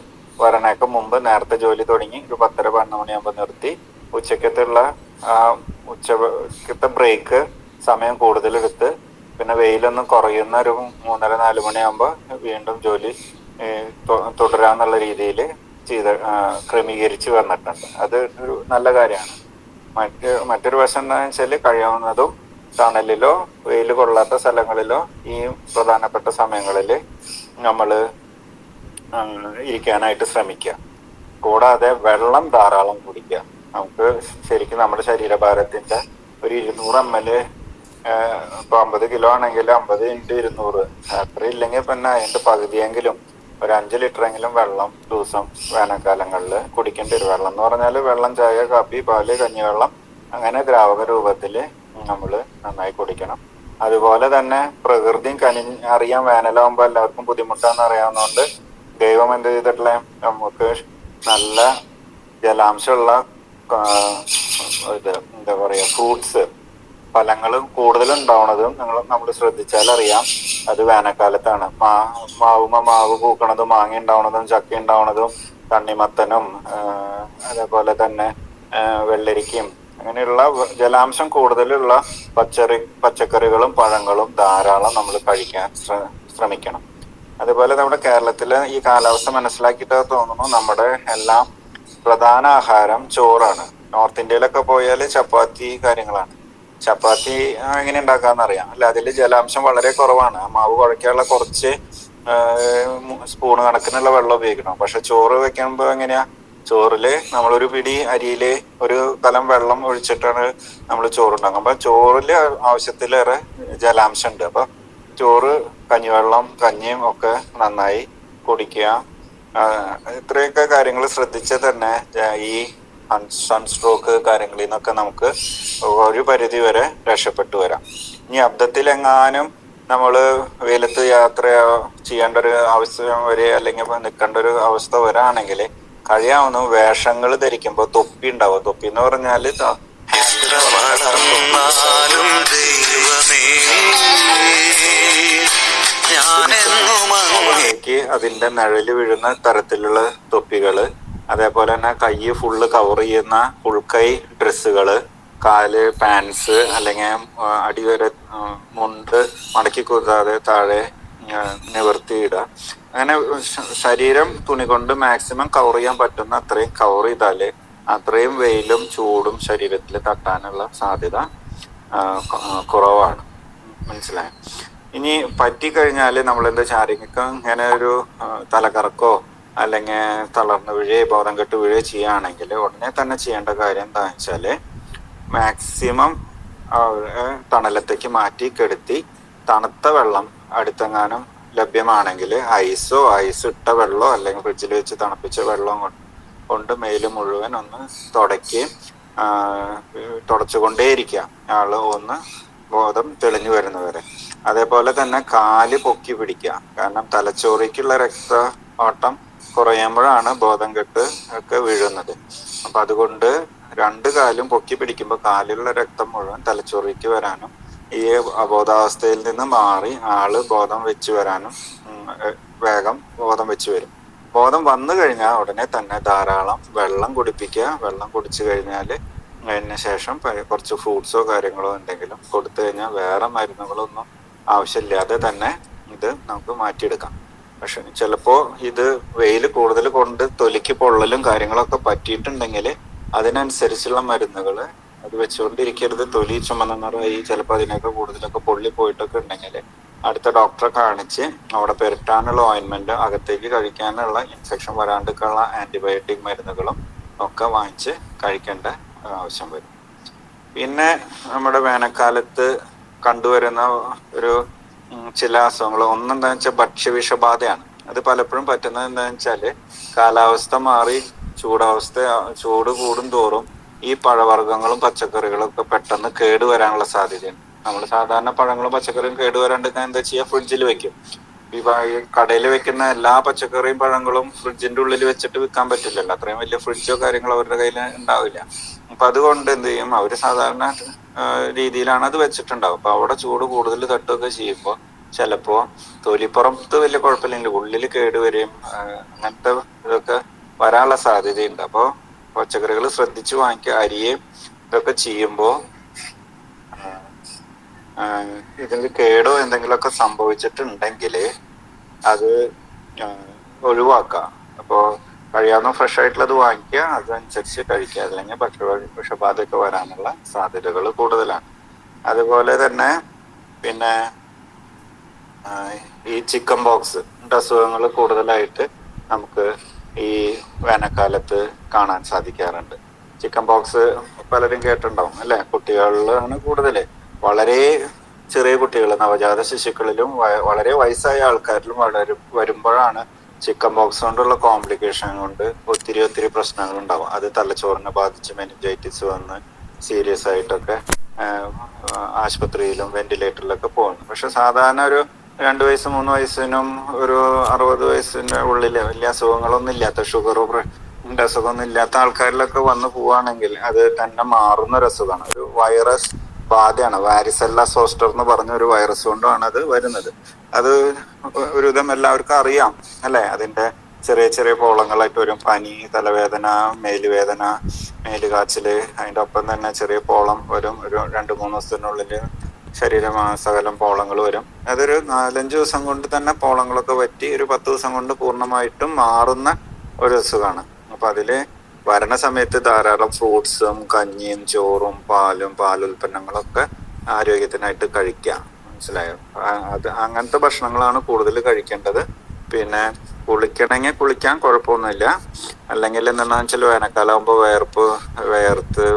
വരണേക്ക് മുമ്പ് നേരത്തെ ജോലി തുടങ്ങി ഒരു 10-11 മണിയാകുമ്പോൾ നിർത്തി ഉച്ചക്കത്തെ ബ്രേക്ക് സമയം കൂടുതലെടുത്ത് പിന്നെ വെയിലൊന്നും കുറയുന്ന ഒരു 3:30-4 മണിയാകുമ്പോൾ വീണ്ടും ജോലി തുടരാന്നുള്ള രീതിയിൽ ക്രമീകരിച്ച് വന്നിട്ടുണ്ട്. അത് ഒരു നല്ല കാര്യമാണ്. മറ്റൊരു വശം എന്താണെന്ന് വെച്ചാൽ കഴിയാവുന്നതും തണലിലോ വെയിൽ കൊള്ളാത്ത സ്ഥലങ്ങളിലോ ഈ പ്രധാനപ്പെട്ട സമയങ്ങളിൽ നമ്മൾ ഇരിക്കാനായിട്ട് ശ്രമിക്കുക. കൂടാതെ വെള്ളം ധാരാളം കുടിക്കുക. നമുക്ക് ശരിക്കും നമ്മുടെ ശരീരഭാരത്തിന്റെ ഒരു 200 ml, ഇപ്പൊ 50 കിലോ ആണെങ്കിൽ 50 × 200, അത്ര ഇല്ലെങ്കിൽ പിന്നെ അതിന്റെ പകുതിയെങ്കിലും ഒരു 5 ലിറ്ററെങ്കിലും വെള്ളം ദിവസം വേനൽക്കാലങ്ങളിൽ കുടിക്കേണ്ടി വരും. വെള്ളം എന്ന് പറഞ്ഞാൽ വെള്ളം, ചായ, കാപ്പി, പാല്, കഞ്ഞിവെള്ളം, അങ്ങനെ ദ്രാവക രൂപത്തിൽ നമ്മൾ നന്നായി കുടിക്കണം. അതുപോലെ തന്നെ പ്രകൃതിയും അറിയാം, വേനലാകുമ്പോൾ എല്ലാവർക്കും ബുദ്ധിമുട്ടാന്ന് അറിയാവുന്നതുകൊണ്ട് ദൈവം എന്ത് ചെയ്തിട്ടുള്ള നമുക്ക് നല്ല ജലാംശമുള്ള എന്താ പറയാ ഫ്രൂട്ട്സ്, ഫലങ്ങൾ കൂടുതൽ ഉണ്ടാവണതും നമ്മൾ ശ്രദ്ധിച്ചാൽ അറിയാം അത് വേനൽക്കാലത്താണ്. മാവ് പൂക്കണതും, മാങ്ങ ഉണ്ടാവണതും, ചക്ക ഉണ്ടാവണതും, തണ്ണിമത്തനും അതേപോലെ തന്നെ വെള്ളരിക്കയും, അങ്ങനെയുള്ള ജലാംശം കൂടുതലുള്ള പച്ചക്കറികളും പഴങ്ങളും ധാരാളം നമ്മൾ കഴിക്കാൻ ശ്രമിക്കണം. അതുപോലെ നമ്മുടെ കേരളത്തിലെ ഈ കാലാവസ്ഥ മനസ്സിലാക്കിയിട്ട് തോന്നുന്നു നമ്മുടെ എല്ലാം പ്രധാന ആഹാരം ചോറാണ്. നോർത്ത് ഇന്ത്യയിലൊക്കെ പോയാൽ ചപ്പാത്തി കാര്യങ്ങളാണ്. ചപ്പാത്തി എങ്ങനെ ഉണ്ടാക്കാന്ന് അറിയാം അല്ല, അതിൽ ജലാംശം വളരെ കുറവാണ്. മാവ് കുഴയ്ക്കാനുള്ള കുറച്ച് സ്പൂൺ കണക്കിനുള്ള വെള്ളം ഉപയോഗിക്കണം. പക്ഷെ ചോറ് വെക്കുമ്പോൾ എങ്ങനെയാ, ചോറില് നമ്മളൊരു പിടി അരിയില് ഒരു കലം വെള്ളം ഒഴിച്ചിട്ടാണ് നമ്മൾ ചോറുണ്ടാക്കുക. അപ്പൊ ചോറില് ആവശ്യത്തിലേറെ ജലാംശം ഉണ്ട്. അപ്പൊ ചോറ്, കഞ്ഞിയും ഒക്കെ നന്നായി കുടിക്കുക. ഇത്രയൊക്കെ കാര്യങ്ങൾ ശ്രദ്ധിച്ചാൽ തന്നെ ഈ സൺസ്ട്രോക്ക് കാര്യങ്ങളിൽ നിന്നൊക്കെ നമുക്ക് ഒരു പരിധി വരെ രക്ഷപ്പെട്ടു വരാം. ഇനി അബദ്ധത്തിലെങ്ങാനും നമ്മൾ വെയിലത്ത് യാത്ര ചെയ്യേണ്ട ഒരു ആവശ്യം വരെ അല്ലെങ്കിൽ നിൽക്കേണ്ട ഒരു അവസ്ഥ വരാണെങ്കിൽ കഴിയാവുന്ന വേഷങ്ങൾ ധരിക്കുമ്പോൾ തൊപ്പി ഉണ്ടാവും. തൊപ്പി എന്ന് പറഞ്ഞാല് അതിന്റെ നിഴല് വീഴുന്ന തരത്തിലുള്ള തൊപ്പികള്, അതേപോലെ തന്നെ കൈ ഫുള്ള് കവർ ചെയ്യുന്ന ഫുൾ കൈ ഡ്രസ്സുകള്, കാല് പാൻസ് അല്ലെങ്കിൽ അടിവരെ മുണ്ട് മടക്കി കൂടാതെ താഴെ നിവർത്തിയിടുക. അങ്ങനെ ശരീരം തുണി കൊണ്ട് മാക്സിമം കവർ ചെയ്യാൻ പറ്റുന്ന അത്രയും കവർ ചെയ്താല് അത്രയും വെയിലും ചൂടും ശരീരത്തിൽ തട്ടാനുള്ള സാധ്യത കുറവാണ്. മനസ്സിലായോ? ഇനി പറ്റിക്കഴിഞ്ഞാല് നമ്മളെന്താ ശാരീരികം ഇങ്ങനെ ഒരു തലകറക്കോ അല്ലെങ്കിൽ തളർന്ന് വീഴുകയോ ബോധം കെട്ട് വീഴുകയോ ചെയ്യുകയാണെങ്കിൽ ഉടനെ തന്നെ ചെയ്യേണ്ട കാര്യം എന്താണെന്ന് വെച്ചാല് മാക്സിമം തണലത്തേക്ക് മാറ്റി കെടുത്തി തണുത്ത വെള്ളം അടുത്തെങ്ങാനും ലഭ്യമാണെങ്കിൽ ഐസ് ഇട്ട വെള്ളമോ അല്ലെങ്കിൽ ഫ്രിഡ്ജിൽ വെച്ച് തണുപ്പിച്ച വെള്ളം കൊണ്ട് മേല് മുഴുവൻ ഒന്ന് തുടച്ചുകൊണ്ടേയിരിക്കുക, ആള് ഒന്ന് ബോധം തെളിഞ്ഞു വരുന്നവരെ. അതേപോലെ തന്നെ കാല് പൊക്കി പിടിക്കുക. കാരണം തലച്ചോറിക്കുള്ള രക്ത ഓട്ടം കുറയുമ്പോഴാണ് ബോധം കെട്ട് ഒക്കെ വീഴുന്നത്. അപ്പൊ അതുകൊണ്ട് രണ്ട് കാലും പൊക്കി പിടിക്കുമ്പോൾ കാലിലുള്ള രക്തം മുഴുവൻ തലച്ചോറിക്ക് വരാനും ഈ അബോധാവസ്ഥയിൽ നിന്ന് മാറി ആള് ബോധം വെച്ച് വരാനും വേഗം ബോധം വെച്ച് വരും. ബോധം വന്നു കഴിഞ്ഞാൽ ഉടനെ തന്നെ ധാരാളം വെള്ളം കുടിപ്പിക്കുക. വെള്ളം കുടിച്ചു കഴിഞ്ഞാൽ അതിന് ശേഷം കുറച്ച് ഫ്രൂട്ട്സോ കാര്യങ്ങളോ എന്തെങ്കിലും കൊടുത്തു കഴിഞ്ഞാൽ വേറെ മരുന്നുകളൊന്നും ആവശ്യമില്ലാതെ തന്നെ ഇത് നമുക്ക് മാറ്റിയെടുക്കാം. പക്ഷെ ചിലപ്പോൾ ഇത് വെയിൽ കൂടുതൽ കൊണ്ട് തൊലിക്ക് പൊള്ളലും കാര്യങ്ങളൊക്കെ പറ്റിയിട്ടുണ്ടെങ്കിൽ അതിനനുസരിച്ചുള്ള മരുന്നുകൾ അത് വെച്ചുകൊണ്ടിരിക്കരുത്. തൊലി ചുമന്ന നിറമായി ചിലപ്പോൾ അതിനൊക്കെ കൂടുതലൊക്കെ പൊള്ളി പോയിട്ടൊക്കെ ഉണ്ടെങ്കിൽ അടുത്ത ഡോക്ടറെ കാണിച്ച് അവിടെ പുരട്ടാനുള്ള ഓയിൻമെന്റ്, അകത്തേക്ക് കഴിക്കാനുള്ള ഇൻഫെക്ഷൻ വരാണ്ടിരിക്കാനുള്ള ആന്റിബയോട്ടിക് മരുന്നുകളും ഒക്കെ വാങ്ങിച്ച് കഴിക്കേണ്ട ആവശ്യം വരും. പിന്നെ നമ്മുടെ വേനൽക്കാലത്ത് കണ്ടുവരുന്ന ഒരു ചില അസുഖങ്ങൾ ഒന്നെന്താണെന്ന് വെച്ചാൽ ഭക്ഷ്യവിഷബാധയാണ്. അത് പലപ്പോഴും പറ്റുന്നത് എന്താണെന്ന് വെച്ചാല് കാലാവസ്ഥ മാറി ചൂട് കൂടും തോറും ഈ പഴവർഗ്ഗങ്ങളും പച്ചക്കറികളും ഒക്കെ പെട്ടെന്ന് കേടുവരാനുള്ള സാധ്യതയുണ്ട്. നമ്മൾ സാധാരണ പഴങ്ങളും പച്ചക്കറിയും കേടുവരാണ്ടിരിക്കാൻ എന്താ ചെയ്യുക, ഫ്രിഡ്ജിൽ വെക്കും. ഈ കടയിൽ വെക്കുന്ന എല്ലാ പച്ചക്കറിയും പഴങ്ങളും ഫ്രിഡ്ജിന്റെ ഉള്ളിൽ വെച്ചിട്ട് വിൽക്കാൻ പറ്റില്ലല്ലോ. അത്രയും വലിയ ഫ്രിഡ്ജോ കാര്യങ്ങളോ അവരുടെ കയ്യിൽ ഉണ്ടാവില്ല. അപ്പൊ അതുകൊണ്ട് എന്ത് ചെയ്യും, അവര് സാധാരണ രീതിയിലാണ് അത് വെച്ചിട്ടുണ്ടാവും. അപ്പൊ അവിടെ ചൂട് കൂടുതൽ തട്ടുകയൊക്കെ ചെയ്യുമ്പോൾ ചിലപ്പോ തൊലിപ്പുറത്ത് വലിയ കുഴപ്പമില്ലെങ്കിൽ ഉള്ളിൽ കേടുവരെയും അങ്ങനത്തെ ഇതൊക്കെ വരാനുള്ള സാധ്യതയുണ്ട്. അപ്പോൾ പച്ചക്കറികൾ ശ്രദ്ധിച്ച് വാങ്ങിക്കുക. അരിയും ഇതൊക്കെ ചെയ്യുമ്പോൾ ഇതിന് കേടോ എന്തെങ്കിലുമൊക്കെ സംഭവിച്ചിട്ടുണ്ടെങ്കിൽ അത് ഒഴിവാക്കുക. അപ്പോൾ കഴിയാവുന്ന ഫ്രഷ് ആയിട്ടുള്ളത് വാങ്ങിക്കുക, അതനുസരിച്ച് കഴിക്കുക. അല്ലെങ്കിൽ ഭക്ഷ്യവിഷബാധയൊക്കെ വരാനുള്ള സാധ്യതകൾ കൂടുതലാണ്. അതുപോലെ തന്നെ പിന്നെ ഈ ചിക്കൻ ബോക്സ് അസുഖങ്ങൾ കൂടുതലായിട്ട് നമുക്ക് ഈ വേനൽക്കാലത്ത് കാണാൻ സാധിക്കാറുണ്ട്. ചിക്കൻ ബോക്സ് പലരും കേട്ടിട്ടുണ്ടാവും അല്ലെ? കുട്ടികളിലാണ് കൂടുതൽ. വളരെ ചെറിയ കുട്ടികൾ, നവജാത ശിശുക്കളിലും വളരെ വയസ്സായ ആൾക്കാരിലും വരുമ്പോഴാണ് ചിക്കൻ ബോക്സ് കൊണ്ടുള്ള കോംപ്ലിക്കേഷൻ കൊണ്ട് ഒത്തിരി പ്രശ്നങ്ങൾ ഉണ്ടാവും. അത് തലച്ചോറിനെ ബാധിച്ച് മെനിഞ്ചൈറ്റിസ് വന്ന് സീരിയസ് ആയിട്ടൊക്കെ ആശുപത്രിയിലും വെന്റിലേറ്ററിലൊക്കെ പോകുന്നു. പക്ഷെ സാധാരണ ഒരു 2 വയസ്സ് 3 വയസ്സിനും ഒരു 60 വയസ്സിന്റെ ഉള്ളില് വലിയ അസുഖങ്ങളൊന്നും ഇല്ലാത്ത, ഷുഗറോ അസുഖമൊന്നും ഇല്ലാത്ത ആൾക്കാരിലൊക്കെ വന്ന് പോവുകയാണെങ്കിൽ അത് തന്നെ മാറുന്ന ഒരു അസുഖമാണ്. ഒരു വൈറസ് ബാധയാണ്. വാരിസെല്ല സോസ്റ്റർ എന്ന് പറഞ്ഞ ഒരു വൈറസ് കൊണ്ടാണ് അത് വരുന്നത്. അത് ഒരുവിധം എല്ലാവർക്കും അറിയാം അല്ലെ? അതിന്റെ ചെറിയ പോളങ്ങളായിട്ട് വരും. പനി, തലവേദന, മേലുവേദന, മേലുകാച്ചില്, അതിൻ്റെ ഒപ്പം തന്നെ ചെറിയ പോളം വരും. ഒരു 2-3 ദിവസത്തിനുള്ളിൽ ശരീരമാസകലം പോളങ്ങൾ വരും. അതൊരു 4-5 ദിവസം കൊണ്ട് തന്നെ പോളങ്ങളൊക്കെ വറ്റി ഒരു 10 ദിവസം കൊണ്ട് പൂർണ്ണമായിട്ടും മാറുന്ന ഒരു അസുഖമാണ്. അപ്പൊ അതില് വരണ സമയത്ത് ധാരാളം ഫ്രൂട്ട്സും കഞ്ഞിയും ചോറും പാലും പാലുൽപ്പന്നങ്ങളൊക്കെ ആരോഗ്യത്തിനായിട്ട് കഴിക്കാം. മനസ്സിലായോ? അത് അങ്ങനത്തെ ഭക്ഷണങ്ങളാണ് കൂടുതൽ കഴിക്കേണ്ടത്. പിന്നെ കുളിക്കണമെങ്കിൽ കുളിക്കാൻ കുഴപ്പമൊന്നുമില്ല. അല്ലെങ്കിൽ എന്താണെന്ന് വെച്ചാൽ വേനൽക്കാലാകുമ്പോൾ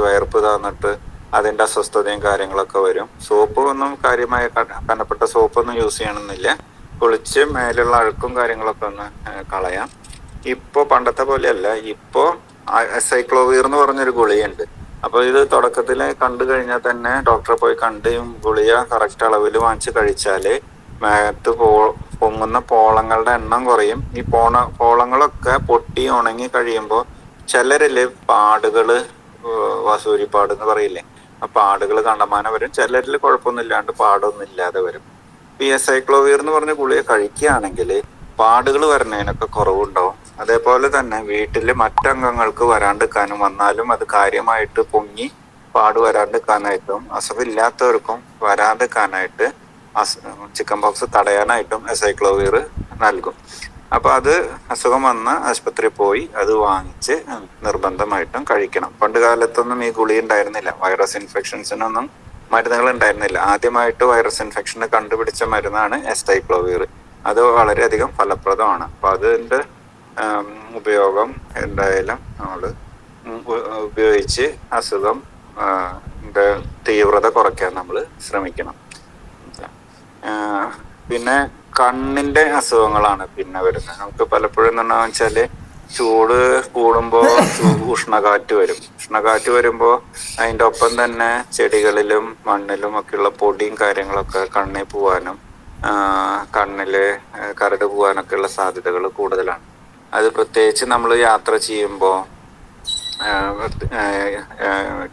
വേർപ്പ് താന്നിട്ട് അതിൻ്റെ അസ്വസ്ഥതയും കാര്യങ്ങളൊക്കെ വരും. സോപ്പ് ഒന്നും കാര്യമായ കനപ്പെട്ട സോപ്പൊന്നും യൂസ് ചെയ്യണമെന്നില്ല. കുളിച്ച് മേലുള്ള അഴുക്കും കാര്യങ്ങളൊക്കെ ഒന്ന് കളയാം. ഇപ്പോൾ പണ്ടത്തെ പോലെയല്ല. ഇപ്പോൾ സൈക്ലോവീർ എന്ന് പറഞ്ഞൊരു ഗുളികയുണ്ട്. അപ്പോൾ ഇത് തുടക്കത്തിൽ കണ്ടു കഴിഞ്ഞാൽ തന്നെ ഡോക്ടറെ പോയി കണ്ട് ഗുളിക കറക്റ്റ് അളവിൽ വാങ്ങിച്ച് കഴിച്ചാൽ മേത്ത് പൊങ്ങുന്ന പോളങ്ങളുടെ എണ്ണം കുറയും. ഈ പോളങ്ങളൊക്കെ പൊട്ടി ഉണങ്ങി കഴിയുമ്പോൾ ചിലരില് പാടുകള്, വസൂരിപ്പാട് എന്ന് പറയില്ലേ, ആ പാടുകൾ കണ്ടമാനം വരും. ചിലരിൽ കുഴപ്പമൊന്നും ഇല്ലാണ്ട് പാടൊന്നും ഇല്ലാതെ വരും. ഈ സൈക്ലോവീർ എന്ന് പറഞ്ഞ ഗുളിക കഴിക്കുകയാണെങ്കിൽ പാടുകൾ വരുന്നതിനൊക്കെ കുറവുണ്ടാവും. അതേപോലെ തന്നെ വീട്ടിൽ മറ്റംഗങ്ങൾക്ക് വരാണ്ടിരിക്കാനും വന്നാലും അത് കാര്യമായിട്ട് പൊങ്ങി പാട് വരാണ്ടിരിക്കാനായിട്ടും അസുഖമില്ലാത്തവർക്കും വരാണ്ടിരിക്കാനായിട്ട് ചിക്കൻ പോക്സ് തടയാനായിട്ടും സൈക്ലോവീർ നൽകും. അപ്പൊ അത് അസുഖം വന്ന് ആശുപത്രിയിൽ പോയി അത് വാങ്ങിച്ച് നിർബന്ധമായിട്ടും കഴിക്കണം. പണ്ട് കാലത്തൊന്നും ഈ ഗുളി ഉണ്ടായിരുന്നില്ല. വൈറസ് ഇൻഫെക്ഷൻസിനൊന്നും മരുന്നുകൾ ഉണ്ടായിരുന്നില്ല. ആദ്യമായിട്ട് വൈറസ് ഇൻഫെക്ഷന് കണ്ടുപിടിച്ച മരുന്നാണ് സൈക്ലോവീർ. അത് വളരെയധികം ഫലപ്രദമാണ്. അപ്പൊ അതിന്റെ ഉപയോഗം എന്തായാലും നമ്മൾ ഉപയോഗിച്ച് അസുഖം തീവ്രത കുറയ്ക്കാൻ നമ്മൾ ശ്രമിക്കണം. പിന്നെ കണ്ണിന്റെ അസുഖങ്ങളാണ് പിന്നെ വരുന്നത്. നമുക്ക് പലപ്പോഴും എന്താണെന്ന് വെച്ചാല് ചൂട് കൂടുമ്പോൾ ഉഷ്ണകാറ്റ് വരും. ഉഷ്ണകാറ്റ് വരുമ്പോൾ അതിൻ്റെ ഒപ്പം തന്നെ ചെടികളിലും മണ്ണിലും ഒക്കെയുള്ള പൊടിയും കാര്യങ്ങളൊക്കെ കണ്ണിൽ പോവാനും കണ്ണില് കരട് പോകാനൊക്കെ ഉള്ള സാധ്യതകൾ കൂടുതലാണ്. അത് പ്രത്യേകിച്ച് നമ്മൾ യാത്ര ചെയ്യുമ്പോൾ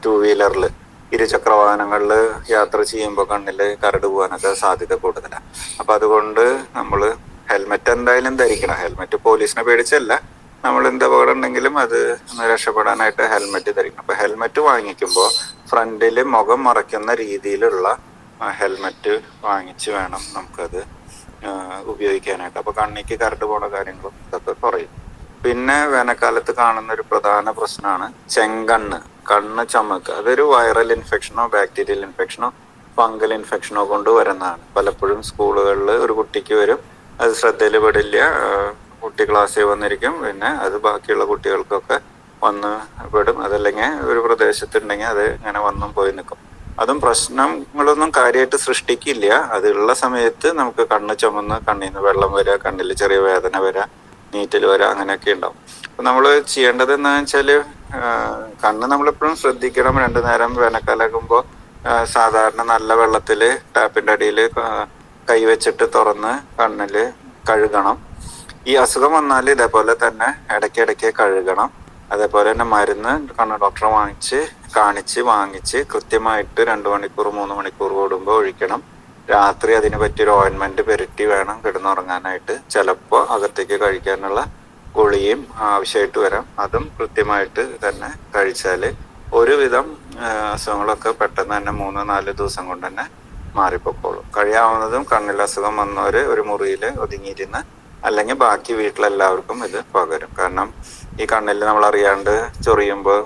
2 വീലറിൽ ഇരുചക്ര വാഹനങ്ങളിൽ യാത്ര ചെയ്യുമ്പോൾ കണ്ണിൽ കരട് പോകാനൊക്കെ സാധ്യത കൂടുതലാണ്. അപ്പം അതുകൊണ്ട് നമ്മൾ ഹെൽമെറ്റ് എന്തായാലും ധരിക്കണം. ഹെൽമെറ്റ് പോലീസിനെ പേടിച്ചല്ല, നമ്മൾ എന്ത് അപകടം ഉണ്ടെങ്കിലും അത് രക്ഷപ്പെടാനായിട്ട് ഹെൽമെറ്റ് ധരിക്കണം. അപ്പം ഹെൽമെറ്റ് വാങ്ങിക്കുമ്പോൾ ഫ്രണ്ടിൽ മുഖം മറയ്ക്കുന്ന രീതിയിലുള്ള ഹെൽമെറ്റ് വാങ്ങിച്ച് വേണം നമുക്കത് ഉപയോഗിക്കാനായിട്ട്. അപ്പോൾ കണ്ണിക്ക് കരട് പോണ കാര്യങ്ങളും ഇതൊക്കെ കുറയും. പിന്നെ വേനൽക്കാലത്ത് കാണുന്ന ഒരു പ്രധാന പ്രശ്നമാണ് ചെങ്കണ്ണ്, കണ്ണ് ചുമക്കുക. അതൊരു വൈറൽ ഇൻഫെക്ഷനോ ബാക്ടീരിയൽ ഇൻഫെക്ഷനോ ഫംഗൽ ഇൻഫെക്ഷനോ കൊണ്ട് വരുന്നതാണ്. പലപ്പോഴും സ്കൂളുകളിൽ ഒരു കുട്ടിക്ക് വരും, അത് ശ്രദ്ധയിൽ പെടില്ല, കുട്ടി ക്ലാസ്സിൽ വന്നിരിക്കും, പിന്നെ അത് ബാക്കിയുള്ള കുട്ടികൾക്കൊക്കെ വന്ന് പെടും. അതല്ലെങ്കിൽ ഒരു പ്രദേശത്തുണ്ടെങ്കിൽ അത് ഇങ്ങനെ വന്നും പോയി നിൽക്കും. അതും പ്രശ്നങ്ങളൊന്നും കാര്യമായിട്ട് സൃഷ്ടിക്കില്ല. അതുള്ള സമയത്ത് നമുക്ക് കണ്ണ് ചുമന്ന് കണ്ണിൽ നിന്ന് വെള്ളം വരിക, കണ്ണിൽ ചെറിയ വേദന വരിക, നീറ്റൽ വരിക, അങ്ങനെയൊക്കെ ഉണ്ടാവും. അപ്പം നമ്മൾ ചെയ്യേണ്ടത് എന്താണെന്ന് വെച്ചാൽ കണ്ണ് നമ്മളെപ്പോഴും ശ്രദ്ധിക്കണം. 2 നേരം വേനൽക്കാലാകുമ്പോൾ സാധാരണ നല്ല വെള്ളത്തിൽ ടാപ്പിൻ്റെ അടിയിൽ കൈവച്ചിട്ട് തുറന്ന് കണ്ണിൽ കഴുകണം. ഈ അസുഖം വന്നാൽ ഇതേപോലെ തന്നെ ഇടയ്ക്കിടയ്ക്ക് കഴുകണം. അതേപോലെ തന്നെ മരുന്ന് കണ്ണ് ഡോക്ടറെ വാങ്ങിച്ച് കൃത്യമായിട്ട് 2 മണിക്കൂർ 3 മണിക്കൂർ കൂടുമ്പോൾ ഒഴിക്കണം. രാത്രി അതിന് പറ്റിയൊരു ഓയിൻമെന്റ് പെരട്ടി വേണം കിടന്നുറങ്ങാനായിട്ട്. ചിലപ്പോൾ അകത്തേക്ക് കഴിക്കാനുള്ള ഗുളികയും ആവശ്യമായിട്ട് വരാം. അതും കൃത്യമായിട്ട് തന്നെ കഴിച്ചാൽ ഒരുവിധം അസുഖങ്ങളൊക്കെ പെട്ടെന്ന് തന്നെ 3-4 ദിവസം കൊണ്ട് തന്നെ മാറിപ്പോക്കോളും. കഴിയാവുന്നതും കണ്ണിൽ അസുഖം വന്നവര് ഒരു മുറിയിൽ ഒതുങ്ങിയിരുന്ന്, അല്ലെങ്കിൽ ബാക്കി വീട്ടിലെല്ലാവർക്കും ഇത് പകരും. കാരണം ഈ കണ്ണിൽ നമ്മൾ അറിയാണ്ട് ചൊറിയുമ്പോൾ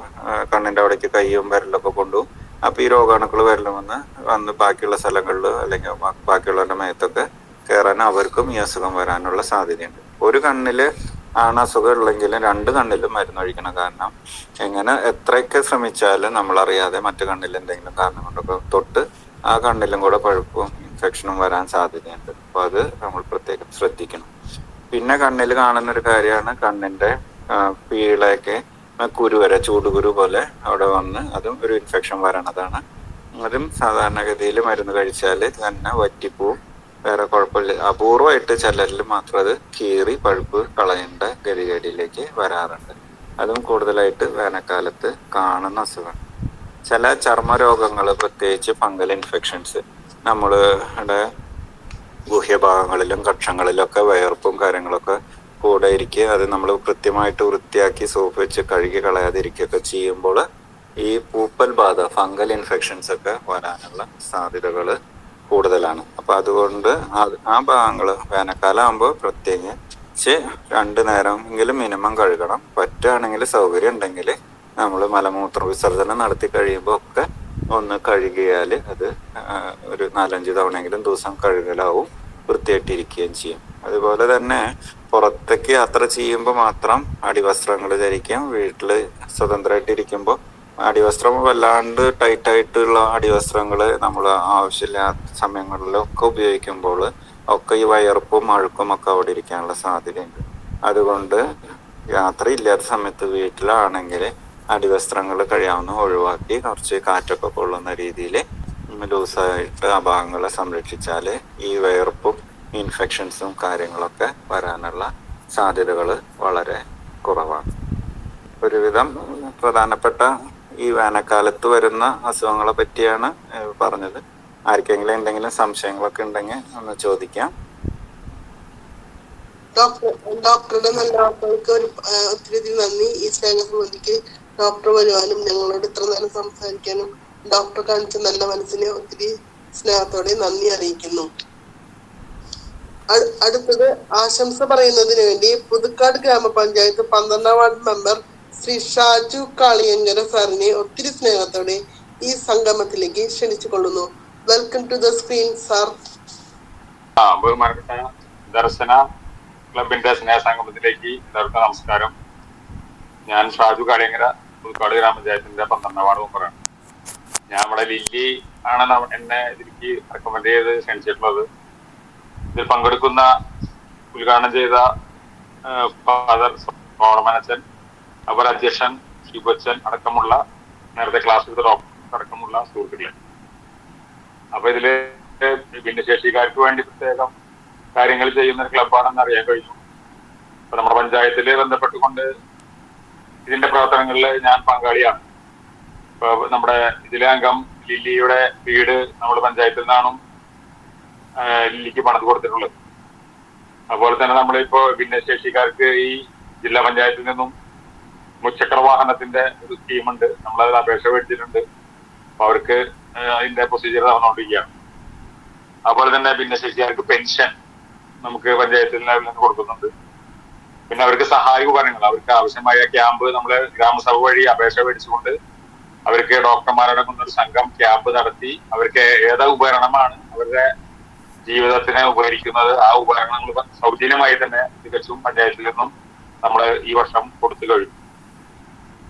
കണ്ണിന്റെ അവിടേക്ക് കൈയും വിരലൊക്കെ കൊണ്ടുപോകും. അപ്പൊ ഈ രോഗാണുക്കൾ വന്ന് ബാക്കിയുള്ള സ്ഥലങ്ങളിൽ അല്ലെങ്കിൽ ബാക്കിയുള്ളവരുടെ മേത്തൊക്കെ കയറാൻ അവർക്കും ഈ അസുഖം വരാനുള്ള സാധ്യതയുണ്ട്. ഒരു കണ്ണില് ആണ് അസുഖം ഉള്ളെങ്കിലും 2 കണ്ണിലും മരുന്നൊഴിക്കണം. കാരണം എത്രയൊക്കെ ശ്രമിച്ചാലും നമ്മളറിയാതെ മറ്റു കണ്ണിൽ എന്തെങ്കിലും കാരണം കൊണ്ടൊക്കെ തൊട്ട് ആ കണ്ണിലും കൂടെ പഴുപ്പും ഇൻഫെക്ഷനും വരാൻ സാധ്യതയുണ്ട്. അപ്പൊ അത് നമ്മൾ പ്രത്യേകം ശ്രദ്ധിക്കണം. പിന്നെ കണ്ണിൽ കാണുന്ന ഒരു കാര്യമാണ് കണ്ണിന്റെ പീളയൊക്കെ കുരുവര, ചൂടുകുരു പോലെ അവിടെ വന്ന് അതും ഒരു ഇൻഫെക്ഷൻ വരണതാണ്. അതും സാധാരണഗതിയിൽ മരുന്ന് കഴിച്ചാൽ തന്നെ വറ്റിപ്പോവും, വേറെ കുഴപ്പമില്ല. അപൂർവമായിട്ട് ചിലരിൽ മാത്രം അത് കീറി പഴുപ്പ് കളയേണ്ട ഗതികേടിലേക്ക് വരാറുണ്ട്. അതും കൂടുതലായിട്ട് വേനൽക്കാലത്ത് കാണുന്ന അസുഖം. ചില ചർമ്മരോഗങ്ങൾ, പ്രത്യേകിച്ച് ഫംഗൽ ഇൻഫെക്ഷൻസ്, നമ്മളുടെ ഗുഹ്യഭാഗങ്ങളിലും കക്ഷങ്ങളിലൊക്കെ വയർപ്പും കാര്യങ്ങളൊക്കെ കൂടെ ഇരിക്കുക. അത് നമ്മൾ കൃത്യമായിട്ട് വൃത്തിയാക്കി സോപ്പ് വെച്ച് കഴുകി കളയാതിരിക്കുകയൊക്കെ ചെയ്യുമ്പോൾ ഈ പൂപ്പൽ ബാധ, ഫംഗൽ ഇൻഫെക്ഷൻസ് ഒക്കെ വരാനുള്ള സാധ്യതകൾ കൂടുതലാണ്. അപ്പം അതുകൊണ്ട് ആ ഭാഗങ്ങൾ വേനൽക്കാലം ആകുമ്പോൾ പ്രത്യേകിച്ച് 2 നേരമെങ്കിലും മിനിമം കഴുകണം. പറ്റുകയാണെങ്കിൽ സൗകര്യം ഉണ്ടെങ്കിൽ നമ്മൾ മലമൂത്ര വിസർജനം നടത്തി കഴിയുമ്പോൾ ഒക്കെ ഒന്ന് കഴുകിയാൽ അത് ഒരു 4-5 തവണയെങ്കിലും ദിവസം കഴുകലാവും, വൃത്തിയായിട്ടിരിക്കുകയും ചെയ്യും. അതുപോലെ തന്നെ പുറത്തേക്ക് യാത്ര ചെയ്യുമ്പോൾ മാത്രം അടിവസ്ത്രങ്ങൾ ധരിക്കാം. വീട്ടിൽ സ്വതന്ത്രമായിട്ടിരിക്കുമ്പോൾ അടിവസ്ത്രം വല്ലാണ്ട് ടൈറ്റായിട്ടുള്ള അടിവസ്ത്രങ്ങൾ നമ്മൾ ആവശ്യമില്ലാത്ത സമയങ്ങളിലൊക്കെ ഉപയോഗിക്കുമ്പോൾ ഒക്കെ ഈ വയർപ്പും അഴുക്കും ഒക്കെ അവിടെ ഇരിക്കാനുള്ള സാധ്യതയുണ്ട്. അതുകൊണ്ട് യാത്രയില്ലാത്ത സമയത്ത് വീട്ടിലാണെങ്കിൽ അടിവസ്ത്രങ്ങൾ കഴിയാവുന്ന ഒഴിവാക്കി കുറച്ച് കാറ്റൊക്കെ കൊള്ളുന്ന രീതിയിൽ ലൂസായിട്ട് ആ ഭാഗങ്ങളെ സംരക്ഷിച്ചാൽ ഈ വയർപ്പും ഇൻഫെക്ഷൻസും കാര്യങ്ങളൊക്കെ വരാനുള്ള സാധ്യതകൾ വളരെ കുറവാണ്. ഒരുവിധം പ്രധാനപ്പെട്ട ഈ വേനൽക്കാലത്ത് വരുന്ന അസുഖങ്ങളെ പറ്റിയാണ് പറഞ്ഞത്. ആർക്കെങ്കിലും എന്തെങ്കിലും സംശയങ്ങളൊക്കെ ഉണ്ടെങ്കിൽ ഒന്ന് ചോദിക്കാം. ഡോക്ടറുടെ നല്ല വാക്കുകൾക്ക് ഒത്തിരി നന്ദി. ഈ സ്നേഹസമിതിക്ക് ഡോക്ടർ വരുവാനും ഞങ്ങളോട് ഇത്ര നേരം സംസാരിക്കാനും ഡോക്ടർ കാണിച്ച നല്ല മനസ്സിനെ ഒത്തിരി സ്നേഹത്തോടെ നന്ദി അറിയിക്കുന്നു. അടുത്തത് ആശംസ പറയുന്നതിന് വേണ്ടി പുതുക്കാട് ഗ്രാമപഞ്ചായത്ത് 12ാം വാർഡ് മെമ്പർ ശ്രീ ഷാജു കാളിയങ്കര സാറിനെ ഒത്തിരി സ്നേഹത്തോടെ ഈ സംഗമത്തിലേക്ക് ക്ഷണിച്ചു കൊള്ളുന്നു. Welcome to the screen sir. ബഹുമാനപ്പെട്ട ദർശന ക്ലബിന്റെ സ്നേഹ സംഗമത്തിലേക്ക് എല്ലാവർക്കും നമസ്കാരം. ഞാൻ ഷാജു കാളിയങ്കര, പുതുക്കാട് ഗ്രാമപഞ്ചായത്തിന്റെ 12ാം വാർഡ് മെമ്പറാണ്. ഞാൻ നമ്മുടെ ലില്ലി ആണ് എന്നെ ഇതിലേക്ക് റെക്കമെൻഡ് ചെയ്ത് ക്ഷണിച്ചിട്ടുള്ളത്. ഇതിൽ പങ്കെടുക്കുന്ന ഉദ്ഘാടനം ചെയ്ത ഫാദർ സോളമൻ, അവർ അധ്യക്ഷൻ ഷിബച്ചൻ അടക്കമുള്ള നേരത്തെ ക്ലാസ് എടുത്ത ഡോക്ടർ അടക്കമുള്ള സുഹൃത്തുക്കളെ. അപ്പൊ ഇതില് ഭിന്നശേഷിക്കാർക്ക് വേണ്ടി പ്രത്യേകം കാര്യങ്ങൾ ചെയ്യുന്ന ഒരു ക്ലബ്ബാണെന്ന് അറിയാൻ കഴിഞ്ഞു. അപ്പൊ നമ്മുടെ പഞ്ചായത്തില് ബന്ധപ്പെട്ടുകൊണ്ട് ഇതിന്റെ പ്രവർത്തനങ്ങളിൽ ഞാൻ പങ്കാളിയാണ്. ഇപ്പൊ നമ്മുടെ ഇതിലെ അംഗം ലില്ലിയുടെ വീട് നമ്മൾ പഞ്ചായത്തിൽ നിന്നാണ് ലില്ലിക്ക് പണിത് കൊടുത്തിട്ടുള്ളത്. അതുപോലെ തന്നെ നമ്മളിപ്പോ ഭിന്നശേഷിക്കാർക്ക് ഈ ജില്ലാ പഞ്ചായത്തിൽ നിന്നും മുച്ചക്ര വാഹനത്തിന്റെ ഒരു സ്കീമുണ്ട്. നമ്മളതിൽ അപേക്ഷ മേടിച്ചിട്ടുണ്ട്. അപ്പൊ അവർക്ക് അതിന്റെ പ്രൊസീജിയർ നടന്നുകൊണ്ടിരിക്കുകയാണ്. അതുപോലെ തന്നെ ഭിന്നശേഷിക്കാർക്ക് പെൻഷൻ നമുക്ക് പഞ്ചായത്തിൽ ലെവലിൽ നിന്ന് കൊടുക്കുന്നുണ്ട്. പിന്നെ അവർക്ക് സഹായ ഉപകരണങ്ങൾ, അവർക്ക് ആവശ്യമായ ക്യാമ്പ് നമ്മള് ഗ്രാമസഭ വഴി അപേക്ഷ മേടിച്ചുകൊണ്ട് അവർക്ക് ഡോക്ടർമാരടങ്ങുന്ന ഒരു സംഘം ക്യാമ്പ് നടത്തി അവർക്ക് ഏത് ഉപകരണമാണ് അവരുടെ ജീവിതത്തിന് ഉപകരിക്കുന്നത് ആ ഉപകരണങ്ങൾ സൗജന്യമായി തന്നെ തികച്ചും പഞ്ചായത്തിൽ നിന്നും നമ്മൾ ഈ വർഷം കൊടുത്തു കഴിഞ്ഞു.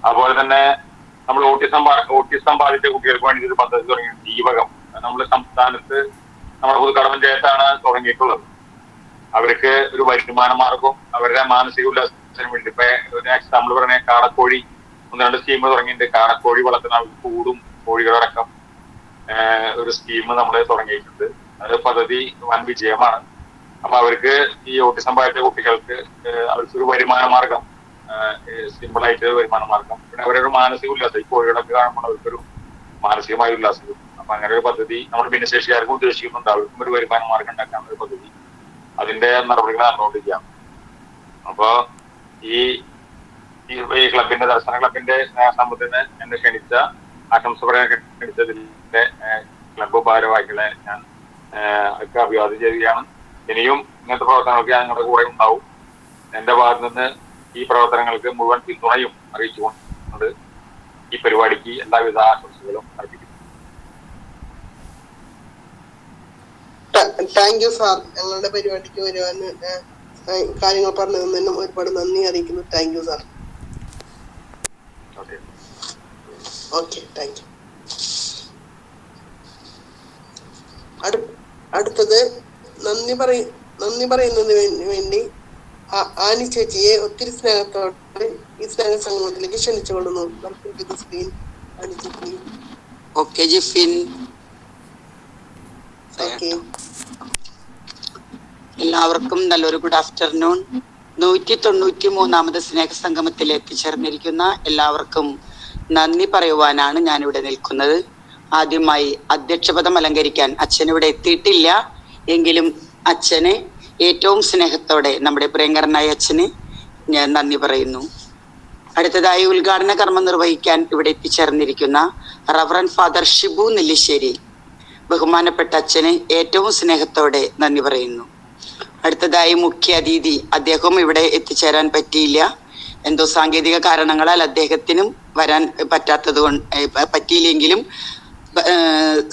അതുപോലെ തന്നെ നമ്മൾ ഓട്ടിസം ബാധിച്ച കുട്ടികൾക്ക് വേണ്ടി ഒരു പദ്ധതി തുടങ്ങി, ജീവകം. നമ്മുടെ സംസ്ഥാനത്ത് നമ്മുടെ പുതുക്കാട് പഞ്ചായത്താണ് തുടങ്ങിയിട്ടുള്ളത്. അവർക്ക് ഒരു വരുമാന മാർഗവും അവരുടെ മാനസിക ഉല്ലാസത്തിന് വേണ്ടി ഇപ്പൊ ഒരു എക്സാമ്പിൾ പറഞ്ഞ കാടക്കോഴി 1-2 സ്കീം തുടങ്ങിയിട്ടുണ്ട്. കാടക്കോഴി വളർത്തുന്ന കൂടും കോഴികളടക്കം ഒരു സ്കീം നമ്മൾ തുടങ്ങിയിട്ടുണ്ട്. അത് പദ്ധതി വൻ വിജയമാണ്. അപ്പൊ അവർക്ക് ഈ ഓട്ടിസം ബാധിച്ച കുട്ടികൾക്ക് അവർക്കൊരു വരുമാന മാർഗം, സിമ്പിൾ ആയിട്ട് വരുമാന മാർഗം, പിന്നെ അവരൊരു മാനസിക ഉല്ലാസം, ഈ കോഴികളൊക്കെ കാണുമ്പോൾ അവർക്കൊരു മാനസികമായ ഉല്ലാസം കിട്ടും. അപ്പൊ അങ്ങനെ ഒരു പദ്ധതി നമ്മൾ ഭിന്നശേഷിക്കാർക്ക് ഉദ്ദേശിക്കുന്നുണ്ട്. അവർക്കും ഒരു വരുമാന മാർഗം ഉണ്ടാക്കാൻ ഒരു പദ്ധതി, അതിന്റെ നടപടികൾ നടന്നുകൊണ്ടിരിക്കുകയാണ്. അപ്പൊ ഈ ക്ലബിന്റെ ദർശന ക്ലബിന്റെ സ്നേഹസംബന്ധത്തിന് എന്നെ ക്ഷണിച്ച ആശംസ പറയാൻ ക്ഷണിച്ചതിന്റെ ക്ലബ് ഭാരവാഹികളെ ഞാൻ ഒക്കെ അഭിവാദ്യം ചെയ്യുകയാണ്. ഇനിയും ഇങ്ങനത്തെ പ്രവർത്തനങ്ങൾക്ക് ഞങ്ങളുടെ കൂടെ ഉണ്ടാവും. എന്റെ ഭാഗത്ത് നിന്ന് ഈ പ്രവർത്തനങ്ങൾക്ക് മുഴുവൻ പിന്തുണയും അറിയിച്ചുകൊണ്ട് ഈ പരിപാടിക്ക് എല്ലാവിധ ആശംസകളും അർപ്പിക്കുന്നു. Thank you sir. ഞങ്ങളുടെ പരിപാടിക്ക് വരുവാൻ കാര്യങ്ങൾ പറഞ്ഞു തന്നതിനും ഒരുപാട് നന്ദി അറിയിക്കുന്നു. Thank you sir. Okay, thank you. അടുത്തത് നന്ദി പറയുന്നതിന് വേണ്ടി ആനി ചേച്ചിയെ ഒത്തിരി സ്നേഹത്തോടെ ഈ സ്നേഹ സംഗമത്തിലേക്ക് ക്ഷണിച്ചുകൊള്ളുന്നു. ഓക്കെ ജിഫിൻ, എല്ലാവർക്കും നല്ലൊരു ഗുഡ് ആഫ്റ്റർനൂൺ. 193ാമത് സ്നേഹ സംഗമത്തിൽ എത്തിച്ചേർന്നിരിക്കുന്ന എല്ലാവർക്കും നന്ദി പറയുവാനാണ് ഞാനിവിടെ നിൽക്കുന്നത്. ആദ്യമായി അധ്യക്ഷപദം അലങ്കരിക്കാൻ അച്ഛൻ ഇവിടെ എത്തിയിട്ടില്ല. എങ്കിലും അച്ഛന് ഏറ്റവും സ്നേഹത്തോടെ, നമ്മുടെ പ്രിയങ്കരനായ അച്ഛന് ഞാൻ നന്ദി പറയുന്നു. അടുത്തതായി ഉദ്ഘാടന കർമ്മം നിർവഹിക്കാൻ ഇവിടെ എത്തിച്ചേർന്നിരിക്കുന്ന റവറൻഡ് ഫാദർ ഷിബു നെല്ലിശ്ശേരി, ബഹുമാനപ്പെട്ട അച്ഛന് ഏറ്റവും സ്നേഹത്തോടെ നന്ദി പറയുന്നു. അടുത്തതായി മുഖ്യ അതിഥി, അദ്ദേഹം ഇവിടെ എത്തിച്ചേരാൻ പറ്റിയില്ല. എന്തോ സാങ്കേതിക കാരണങ്ങളാൽ അദ്ദേഹത്തിനും വരാൻ പറ്റിയില്ലെങ്കിലും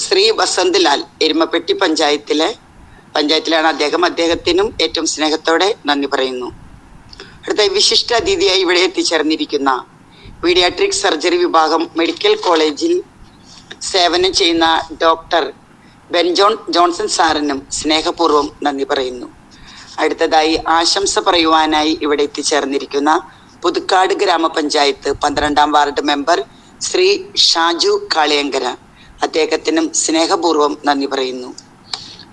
ശ്രീ വസന്ത് ലാൽ എരുമപ്പെട്ടി പഞ്ചായത്തിലാണ് അദ്ദേഹം. അദ്ദേഹത്തിനും ഏറ്റവും സ്നേഹത്തോടെ നന്ദി പറയുന്നു. അടുത്ത വിശിഷ്ട അതിഥിയായി ഇവിടെ എത്തിച്ചേർന്നിരിക്കുന്ന പീഡിയാട്രിക് സർജറി വിഭാഗം മെഡിക്കൽ കോളേജിൽ സേവനം ചെയ്യുന്ന ഡോക്ടർ ജോൺസൺ സാറിനും സ്നേഹപൂർവ്വം നന്ദി പറയുന്നു. അടുത്തതായി ആശംസ പറയുവാനായി ഇവിടെ എത്തിച്ചേർന്നിരിക്കുന്ന പുതുക്കാട് ഗ്രാമപഞ്ചായത്ത് 12ാം വാർഡ് മെമ്പർ ശ്രീ ഷാജു കാളിയങ്കര, അദ്ദേഹത്തിനും സ്നേഹപൂർവ്വം നന്ദി പറയുന്നു.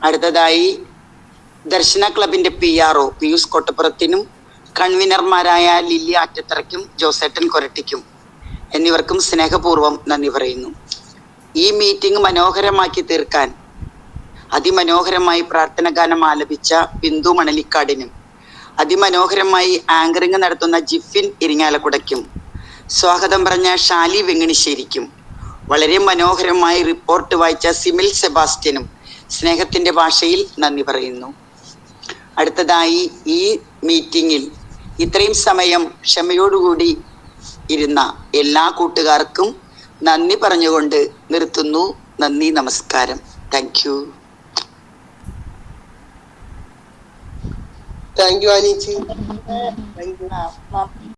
അടുത്തതായി ദർശന ക്ലബിന്റെ PRO പിയൂസ് കൊട്ടപ്പുറത്തിനും കൺവീനർമാരായ ലില്ലി ആറ്റത്തറയ്ക്കും ജോസേട്ടൻ കൊരട്ടിക്കും എന്നിവർക്കും സ്നേഹപൂർവ്വം നന്ദി പറയുന്നു. ഈ മീറ്റിംഗ് മനോഹരമാക്കി തീർക്കാൻ അതിമനോഹരമായി പ്രാർത്ഥന ഗാനം ആലപിച്ച ബിന്ദു മണലിക്കാടിനും അതിമനോഹരമായി ആങ്കറിംഗ് നടത്തുന്ന ജിഫിൻ ഇരിങ്ങാലക്കുടയ്ക്കും സ്വാഗതം പറഞ്ഞ ഷാലി വെങ്ങണിശ്ശേരിക്കും വളരെ മനോഹരമായി റിപ്പോർട്ട് വായിച്ച സിമിൽ സെബാസ്റ്റ്യനും സ്നേഹത്തിന്റെ ഭാഷയിൽ നന്ദി പറയുന്നു. അടുത്തതായി ഈ മീറ്റിംഗിൽ ഇത്രയും സമയം ക്ഷമയോടുകൂടി ഇരുന്ന എല്ലാ കൂട്ടുകാർക്കും നന്ദി പറഞ്ഞുകൊണ്ട് നിർത്തുന്നു. നന്ദി, നമസ്കാരം. Thank you. താങ്ക് യു ആനിച്ചി. Thank U.